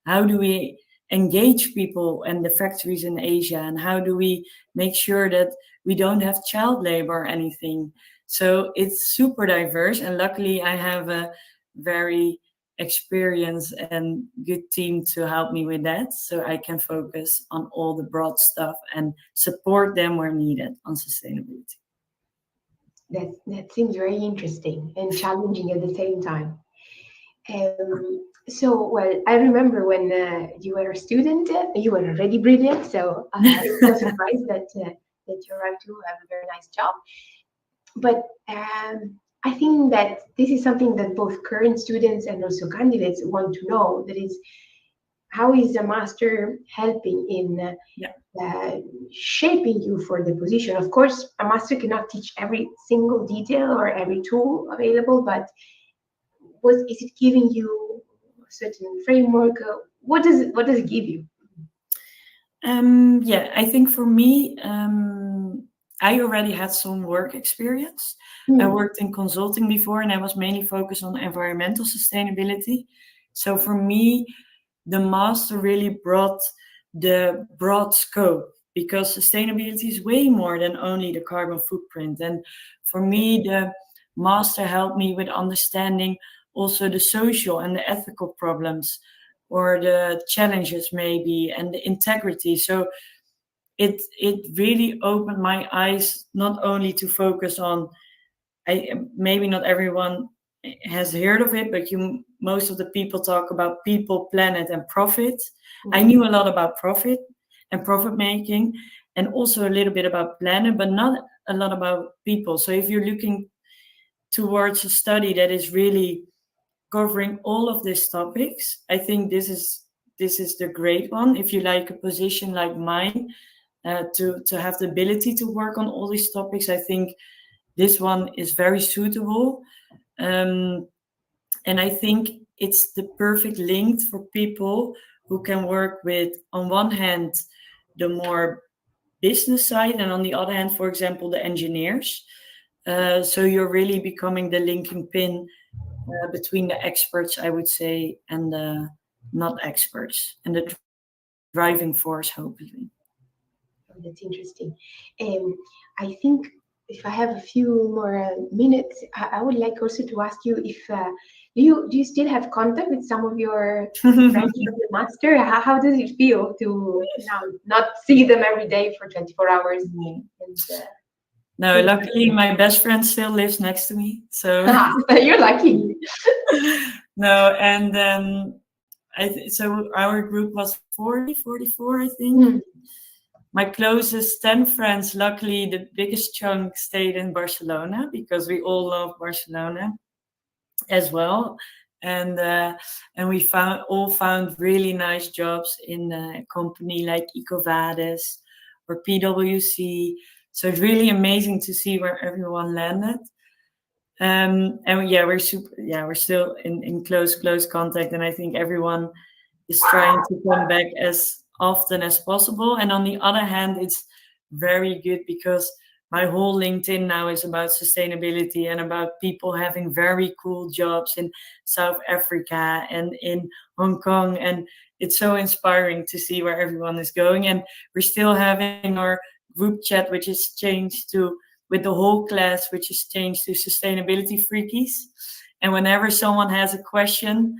How do we engage people and the factories in Asia, and how do we make sure that we don't have child labor or anything? So it's super diverse, and luckily I have a very experienced and good team to help me with that, so I can focus on all the broad stuff and support them where needed on sustainability. That seems very interesting and challenging at the same time. So, well, I remember when you were a student, you were already brilliant, so it's no surprise that you're about to have a very nice job. But I think that this is something that both current students and also candidates want to know, that is, how is a master helping in shaping you for the position? Of course, a master cannot teach every single detail or every tool available, but what is it giving you? A certain framework? What does it give you? I think for me, I already had some work experience. I worked in consulting before, and I was mainly focused on environmental sustainability. So for me, the master really brought the broad scope, because sustainability is way more than only the carbon footprint. And for me, the master helped me with understanding also the social and the ethical problems, or the challenges maybe, and the integrity. So it really opened my eyes, not only to focus on, maybe not everyone has heard of it, but most of the people talk about people, planet, and profit. I knew a lot about profit and profit making, and also a little bit about planet, but not a lot about people. So if you're looking towards a study that is really covering all of these topics, I think this is the great one. If you like a position like mine, to have the ability to work on all these topics, I think this one is very suitable. And I think it's the perfect link for people who can work with, on one hand, the more business side, and on the other hand, for example, the engineers. So you're really becoming the linking pin between the experts, I would say, and the not experts, and the driving force, hopefully. Oh, that's interesting. I think if I have a few more minutes, I would like also to ask you if do you still have contact with some of your friends from the master? How does it feel to now not see them every day for 24 hours? And, no, luckily my best friend still lives next to me, so you're lucky. No, and so our group was 44, I think. My closest 10 friends, luckily the biggest chunk stayed in Barcelona, because we all love Barcelona as well. And we all found really nice jobs in a company like EcoVadis or PwC. So it's really amazing to see where everyone landed. And we're still in close contact, and I think everyone is trying to come back as often as possible. And on the other hand, it's very good, because my whole LinkedIn now is about sustainability and about people having very cool jobs in South Africa and in Hong Kong, and it's so inspiring to see where everyone is going. And we're still having our group chat, which is changed to, with the whole class, which is changed to Sustainability Freakies. And whenever someone has a question,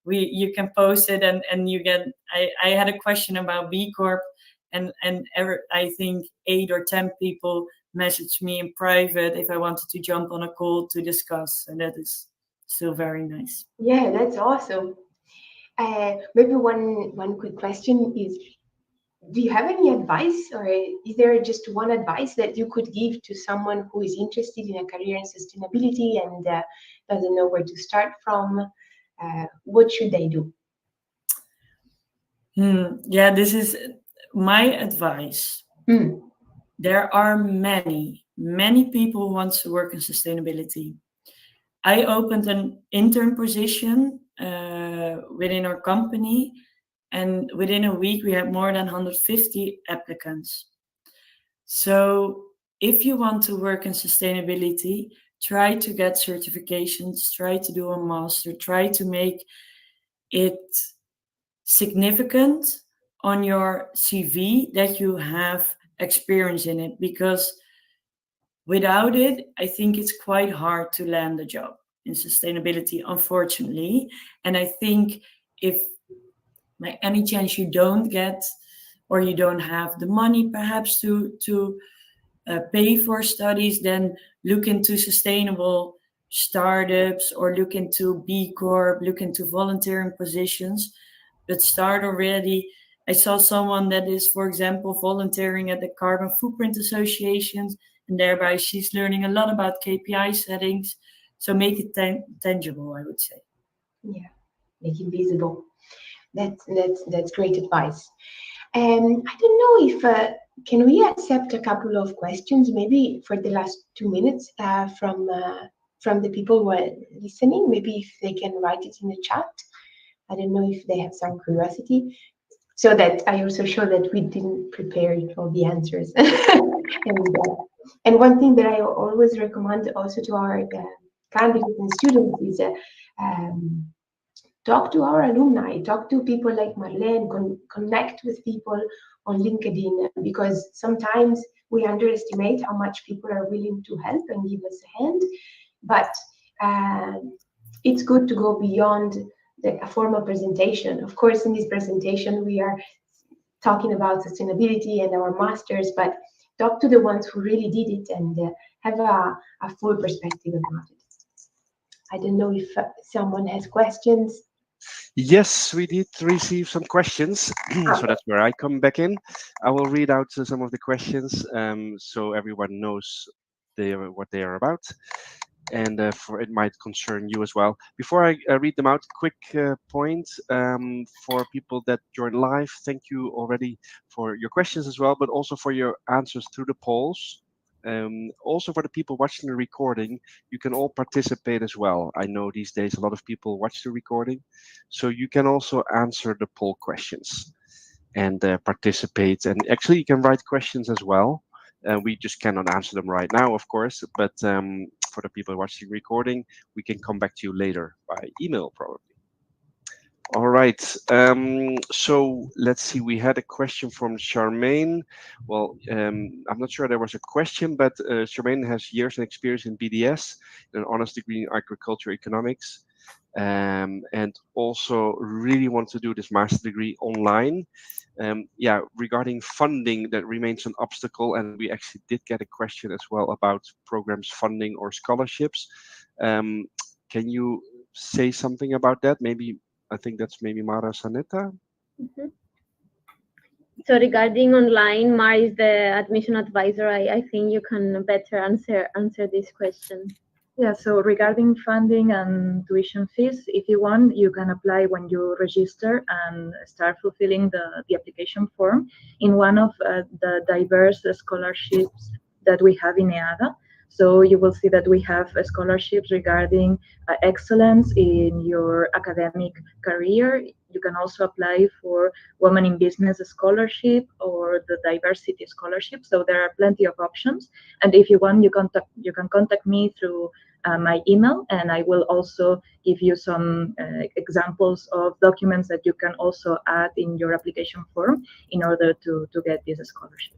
you can post it, and you get. I had a question about B Corp, and I think 8 or 10 people messaged me in private if I wanted to jump on a call to discuss, and that is still very nice. Yeah, that's awesome. Maybe one quick question is, do you have any advice, or is there just one advice that you could give to someone who is interested in a career in sustainability and doesn't know where to start from? What should they do? Yeah, this is my advice. There are many people who want to work in sustainability. I opened an intern position within our company, and within a week we had more than 150 applicants. So if you want to work in sustainability, try to get certifications, try to do a master, try to make it significant on your CV that you have experience in it, because without it, I think it's quite hard to land a job in sustainability, unfortunately. And I think if by any chance you don't get, or you don't have the money perhaps to pay for studies, then look into sustainable startups, or look into B Corp, look into volunteering positions, but start already. I saw someone that is, for example, volunteering at the Carbon Footprint Associations, and thereby she's learning a lot about KPI settings. So make it tangible, I would say. Yeah, make it visible. That's great advice. I don't know if can we accept a couple of questions, maybe for the last 2 minutes, from the people who are listening. Maybe if they can write it in the chat. I don't know if they have some curiosity, so that I also show that we didn't prepare all the answers. And one thing that I always recommend also to our candidates and students is talk to our alumni, talk to people like Marlene, connect with people on LinkedIn, because sometimes we underestimate how much people are willing to help and give us a hand. But it's good to go beyond a formal presentation. Of course, in this presentation, we are talking about sustainability and our masters, but talk to the ones who really did it and have a full perspective about it. I don't know if someone has questions. Yes, we did receive some questions, so that's where I come back in. I will read out some of the questions so everyone knows what they are about, and for it might concern you as well. Before I read them out, quick point for people that join live. Thank you already for your questions as well, but also for your answers through the polls. Also for the people watching the recording, you can all participate as well. I know these days a lot of people watch the recording, so you can also answer the poll questions and participate. And actually, you can write questions as well. We just cannot answer them right now, of course, but for the people watching the recording, we can come back to you later by email, probably. All right, so let's see, we had a question from Charmaine. Well, I'm not sure there was a question, but Charmaine has years of experience in BDS, an honors degree in agriculture economics, and also really want to do this master's degree online. Yeah, regarding funding, that remains an obstacle, and we actually did get a question as well about programs funding or scholarships. Can you say something about that? Maybe, I think that's maybe Mara Saneta. Mm-hmm. So regarding online, Mara is the admission advisor. I think you can better answer this question. Yeah, so regarding funding and tuition fees, if you want, you can apply when you register and start fulfilling the application form in one of the diverse scholarships that we have in EADA. So you will see that we have scholarships regarding excellence in your academic career. You can also apply for Women in Business Scholarship or the Diversity Scholarship. So there are plenty of options. And if you want, you can contact me through my email, and I will also give you some examples of documents that you can also add in your application form in order to get this scholarship.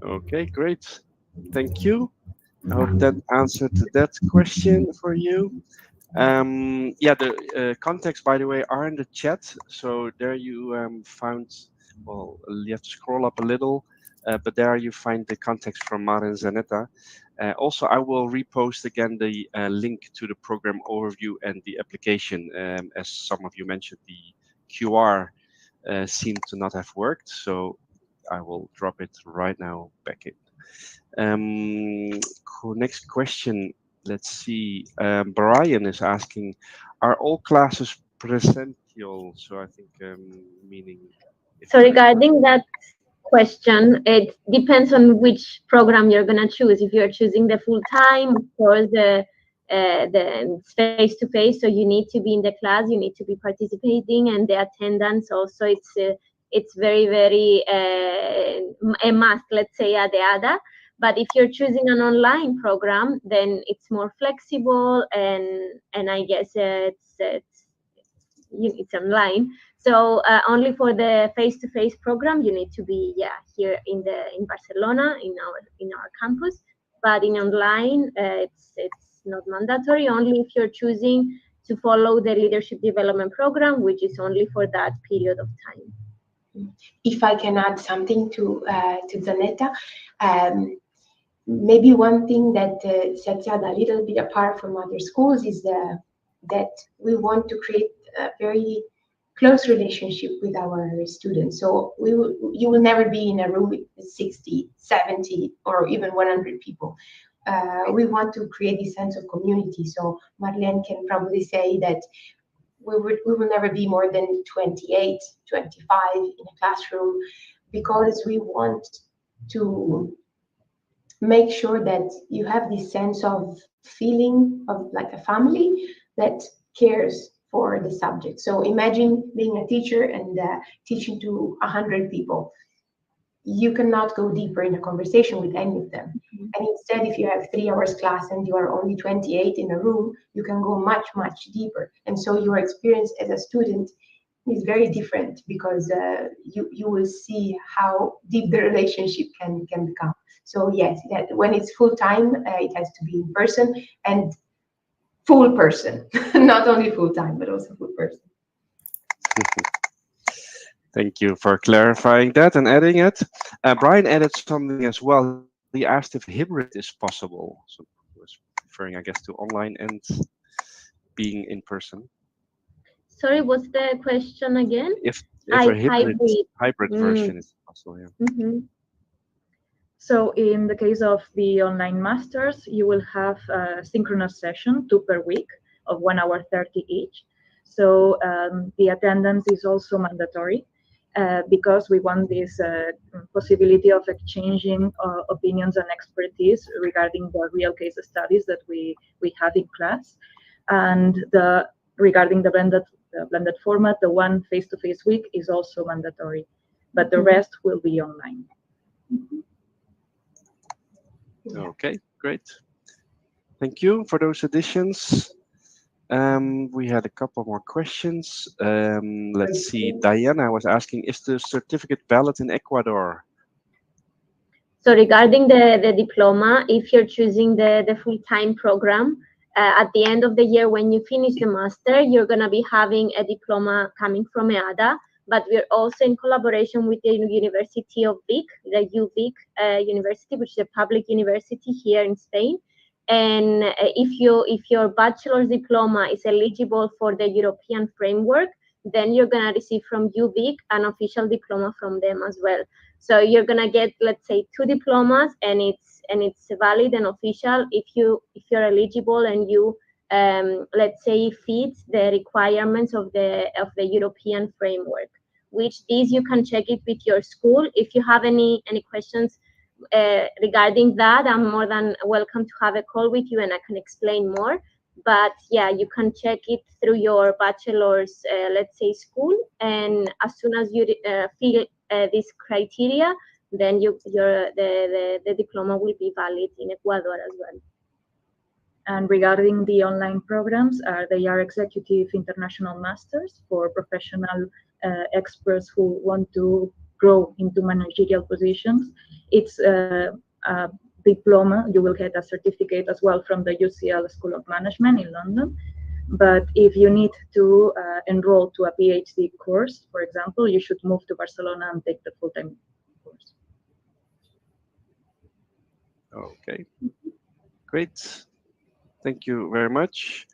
Okay, great. Thank you. I hope that answered that question for you. Yeah, the contacts, by the way, are in the chat. So there you found, well, you have to scroll up a little, but there you find the contacts from Mara and Zanetta. Also, I will repost again the link to the program overview and the application. As some of you mentioned, the QR seemed to not have worked. So I will drop it right now back in. Next question. Let's see. Brian is asking, are all classes presential? So I think meaning. So regarding that question, it depends on which program you're going to choose. If you're choosing the full time, of course, the face to face. So you need to be in the class, you need to be participating, and the attendance also. It's very, very a must. Let's say at the EADA. But if you're choosing an online program, then it's more flexible, and I guess it's online. So only for the face-to-face program, you need to be here in Barcelona in our campus. But in online, it's not mandatory. Only if you're choosing to follow the leadership development program, which is only for that period of time. If I can add something to Zanetta, maybe one thing that sets us a little bit apart from other schools is that we want to create a very close relationship with our students. So you will never be in a room with 60, 70, or even 100 people. We want to create this sense of community. So Marlene can probably say that we will never be more than 28, 25 in a classroom, because we want to make sure that you have this sense of feeling of like a family that cares for the subject. So imagine being a teacher and teaching to 100 people. You cannot go deeper in a conversation with any of them. And instead, if you have 3 hours class and you are only 28 in a room, you can go much, much deeper. And so your experience as a student is very different, because you will see how deep the relationship can become. So yes, that when it's full time, it has to be in person and full person, not only full time, but also full person. Thank you for clarifying that and adding it. Brian added something as well. He asked if hybrid is possible. So he was referring, I guess, to online and being in person. Sorry, what's the question again? If a hybrid version is possible, yeah. Mm-hmm. So in the case of the online masters, you will have a synchronous session, 2 per week of 1 hour 30 each. So the attendance is also mandatory, because we want this possibility of exchanging opinions and expertise regarding the real case studies that we have in class. And regarding the blended format, the one face-to-face week is also mandatory, but the rest will be online. Okay, great. Thank you for those additions. We had a couple more questions. Let's see. Diana was asking, is the certificate valid in Ecuador? So regarding the diploma, if you're choosing the full-time program, at the end of the year, when you finish the master, you're going to be having a diploma coming from EADA, but we're also in collaboration with the University of Vic, the UVic University, which is a public university here in Spain. And if your bachelor's diploma is eligible for the European framework, then you're going to receive from UVic an official diploma from them as well. So you're going to get, let's say, 2 diplomas, and it's valid and official if you're eligible and you let's say fit the requirements of the European framework, which is you can check it with your school. If you have any questions regarding that, I'm more than welcome to have a call with you and I can explain more. But yeah, you can check it through your bachelor's, let's say, school, and as soon as you fill this criteria, then the diploma will be valid in Ecuador as well. And regarding the online programs, they are executive international masters for professional experts who want to grow into managerial positions. It's a diploma. You will get a certificate as well from the UCL School of Management in London. But if you need to enroll to a PhD course, for example, you should move to Barcelona and take the full-time course. Okay, great. Thank you very much.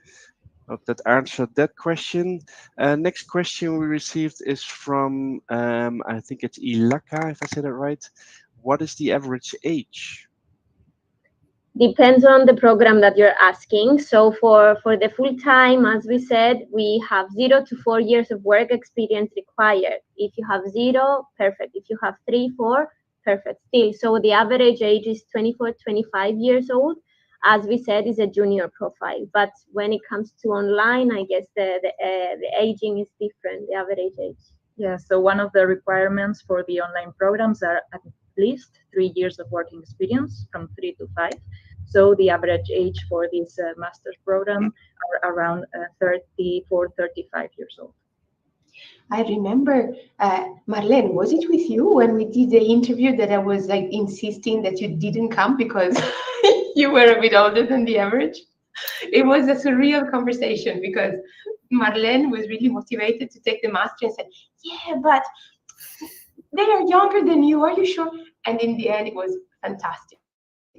Hope that answered that question. Next question we received is from, I think it's Ilaka, if I said it right. What is the average age? Depends on the program that you're asking. So for the full-time, as we said, we have 0 to 4 years of work experience required. If you have 0, perfect. If you have 3, 4, perfect still. So the average age is 24, 25 years old. As we said, is a junior profile. But when it comes to online, I guess the aging is different, the average age. Yeah, so one of the requirements for the online programs are at least 3 years of working experience, from 3 to 5. So the average age for this master's program are around 34, 35 years old. I remember, Marlene, was it with you when we did the interview that I was like insisting that you didn't come because you were a bit older than the average? It was a surreal conversation because Marlene was really motivated to take the master and said, yeah, but they are younger than you, are you sure? And in the end, it was fantastic.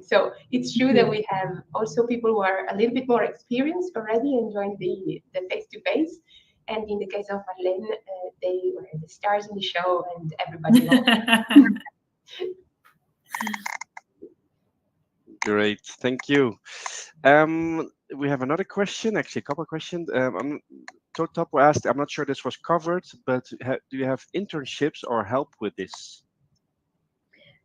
So it's true that we have also people who are a little bit more experienced already enjoying the face-to-face. And in the case of Marlene, they were the stars in the show and everybody loved it. Great, thank you. We have another question, actually a couple of questions. Totapo asked, I'm not sure this was covered, but do you have internships or help with this?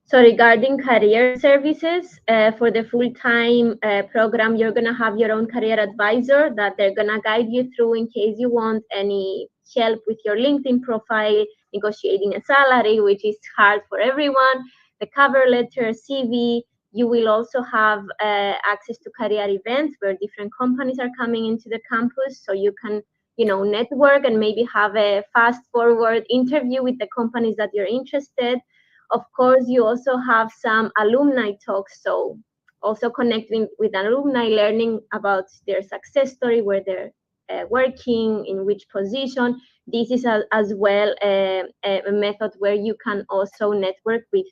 So regarding career services, for the full-time program, you're going to have your own career advisor that they're going to guide you through in case you want any help with your LinkedIn profile, negotiating a salary, which is hard for everyone, the cover letter, CV. You will also have access to career events where different companies are coming into the campus, so you can network and maybe have a fast-forward interview with the companies that you're interested. Of course, you also have some alumni talks, so also connecting with alumni, learning about their success story, where they're working, in which position. This is as well a method where you can also network with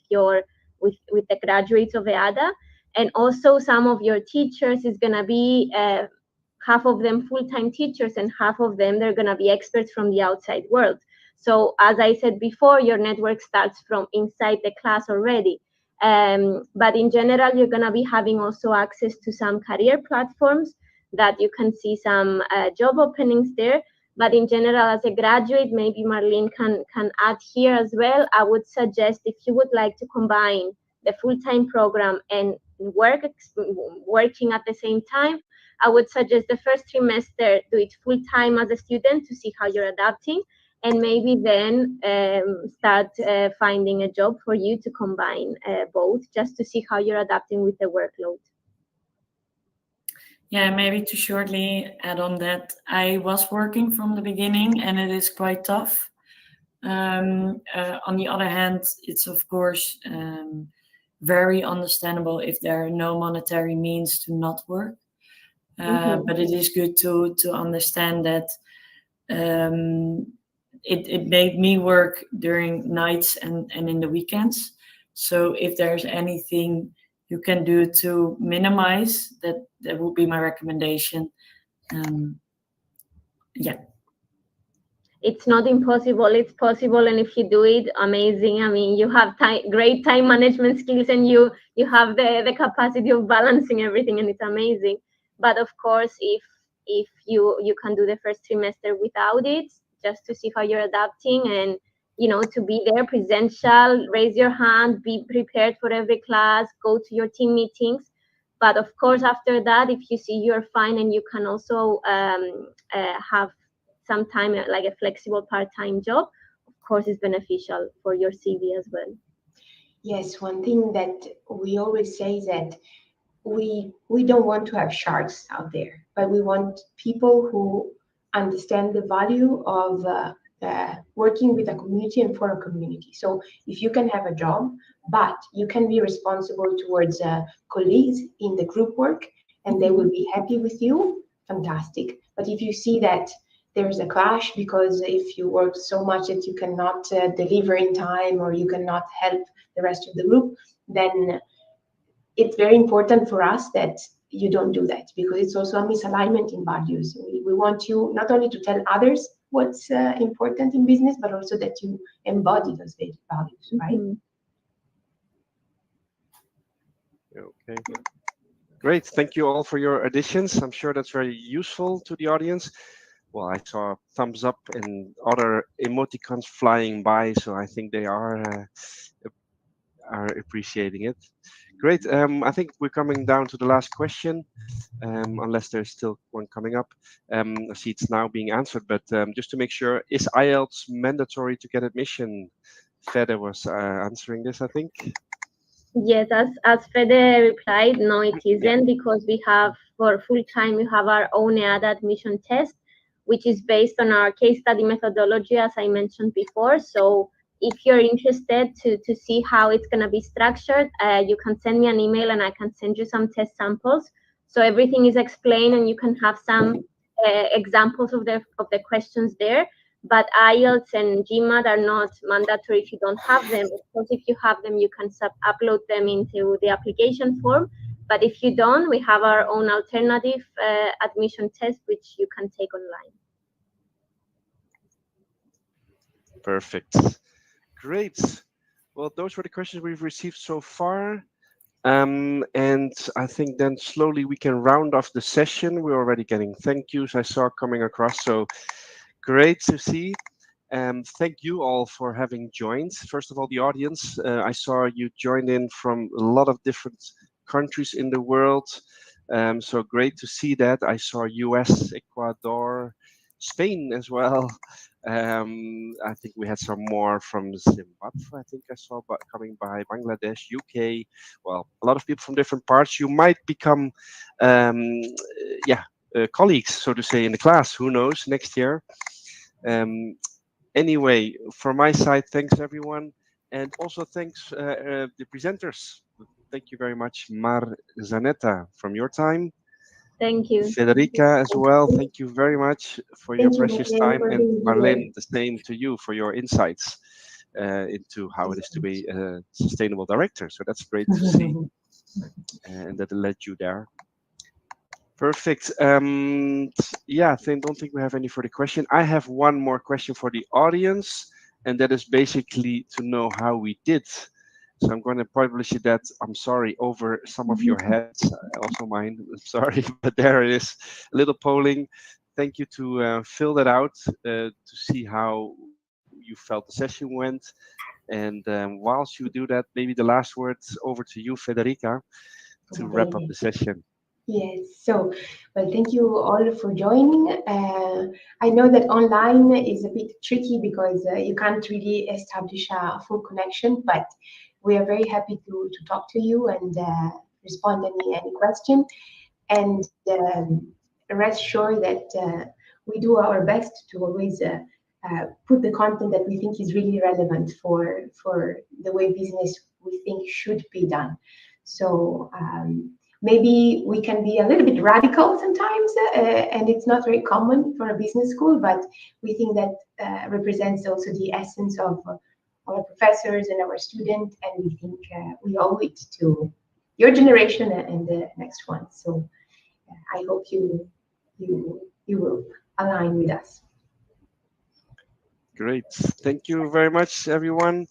with the graduates of EADA, and also some of your teachers is going to be half of them full-time teachers and half of them they're going to be experts from the outside world. So as I said before, your network starts from inside the class already. But in general, you're going to be having also access to some career platforms that you can see some job openings there. But in general, as a graduate, maybe Marlene can add here as well. I would suggest, if you would like to combine the full-time program and working at the same time, I would suggest the first trimester, do it full-time as a student to see how you're adapting, and maybe then start finding a job for you to combine both, just to see how you're adapting with the workload. Yeah, maybe to shortly add on that, I was working from the beginning and it is quite tough. On the other hand, it's of course very understandable if there are no monetary means to not work. But it is good to understand that it made me work during nights and in the weekends. So if there's anything you can do to minimize that, that would be my recommendation. Yeah. It's not impossible, it's possible, and if you do it, amazing. I mean, you have great time management skills, and you have the capacity of balancing everything, and it's amazing. But of course, if you can do the first trimester without it, just to see how you're adapting, and to be there presential, raise your hand, be prepared for every class, go to your team meetings. But of course, after that, if you see you're fine and you can also have some time, like a flexible part-time job, of course, is beneficial for your CV as well. Yes, one thing that we always say is that we don't want to have sharks out there, but we want people who understand the value of working with a community and for a community. So if you can have a job, but you can be responsible towards colleagues in the group work, and they will be happy with you, fantastic. But if you see that there's a clash because if you work so much that you cannot deliver in time, or you cannot help the rest of the group, then it's very important for us that you don't do that, because it's also a misalignment in values. We want you not only to tell others what's important in business, but also that you embody those values, right? Okay. Great. Thank you all for your additions. I'm sure that's very useful to the audience. Well, I saw thumbs up and other emoticons flying by, so I think they are appreciating it. Great. I think we're coming down to the last question, unless there's still one coming up. I see it's now being answered, but just to make sure, is IELTS mandatory to get admission? Fede was answering this, I think. Yes, as Fede replied, no, it isn't, because we have, for full-time, we have our own EADA admission test, which is based on our case study methodology, as I mentioned before. So if you're interested to see how it's going to be structured, you can send me an email and I can send you some test samples. So everything is explained and you can have some examples of the questions there. But IELTS and GMAT are not mandatory if you don't have them. Of course, if you have them, you can upload them into the application form. But if you don't, we have our own alternative admission test, which you can take online. Perfect. Great. Well, those were the questions we've received so far. And I think then slowly we can round off the session. We're already getting thank yous I saw coming across. So great to see. Thank you all for having joined. First of all, the audience, I saw you join in from a lot of different countries in the world. So great to see that. I saw US, Ecuador, Spain as well. I think we had some more from Zimbabwe. I think I saw coming by Bangladesh, UK. Well, a lot of people from different parts. You might become, colleagues, so to say, in the class. Who knows? Next year. Anyway, from my side, thanks everyone, and also thanks the presenters. Thank you very much, Mar Zanetta, from your time. Thank you. Federica as well. Thank you very much for your Thank you, precious Marlene, time, for and being here. Marlene, the same to you for your insights into how it is to be a sustainable director. So that's great to see, and that led you there. Perfect. Yeah, I don't think we have any further question. I have one more question for the audience, and that is basically to know how we did. So I'm going to publish that, I'm sorry, over some of your heads, also mine, I'm sorry, but there it is, a little polling. Thank you to fill that out to see how you felt the session went. And whilst you do that, maybe the last words over to you, Federica, to wrap up the session. Yes, so, well, thank you all for joining. I know that online is a bit tricky because you can't really establish a full connection, but we are very happy to talk to you and respond any question. And rest sure that we do our best to always put the content that we think is really relevant for the way business we think should be done. So maybe we can be a little bit radical sometimes, and it's not very common for a business school, but we think that represents also the essence of our professors and our students, and we think we owe it to your generation and the next one. So I hope you will align with us. Great. Thank you very much, everyone.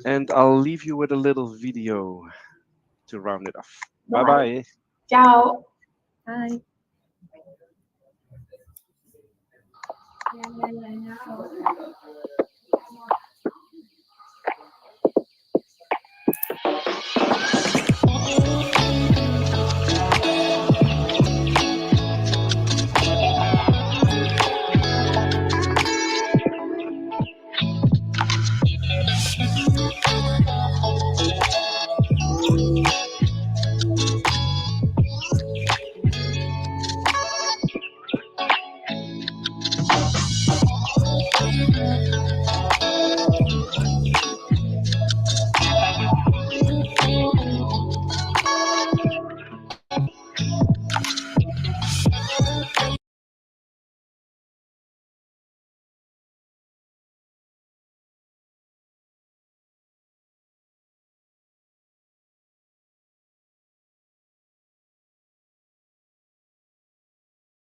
And I'll leave you with a little video to round it off. Bye-bye. Ciao. Bye.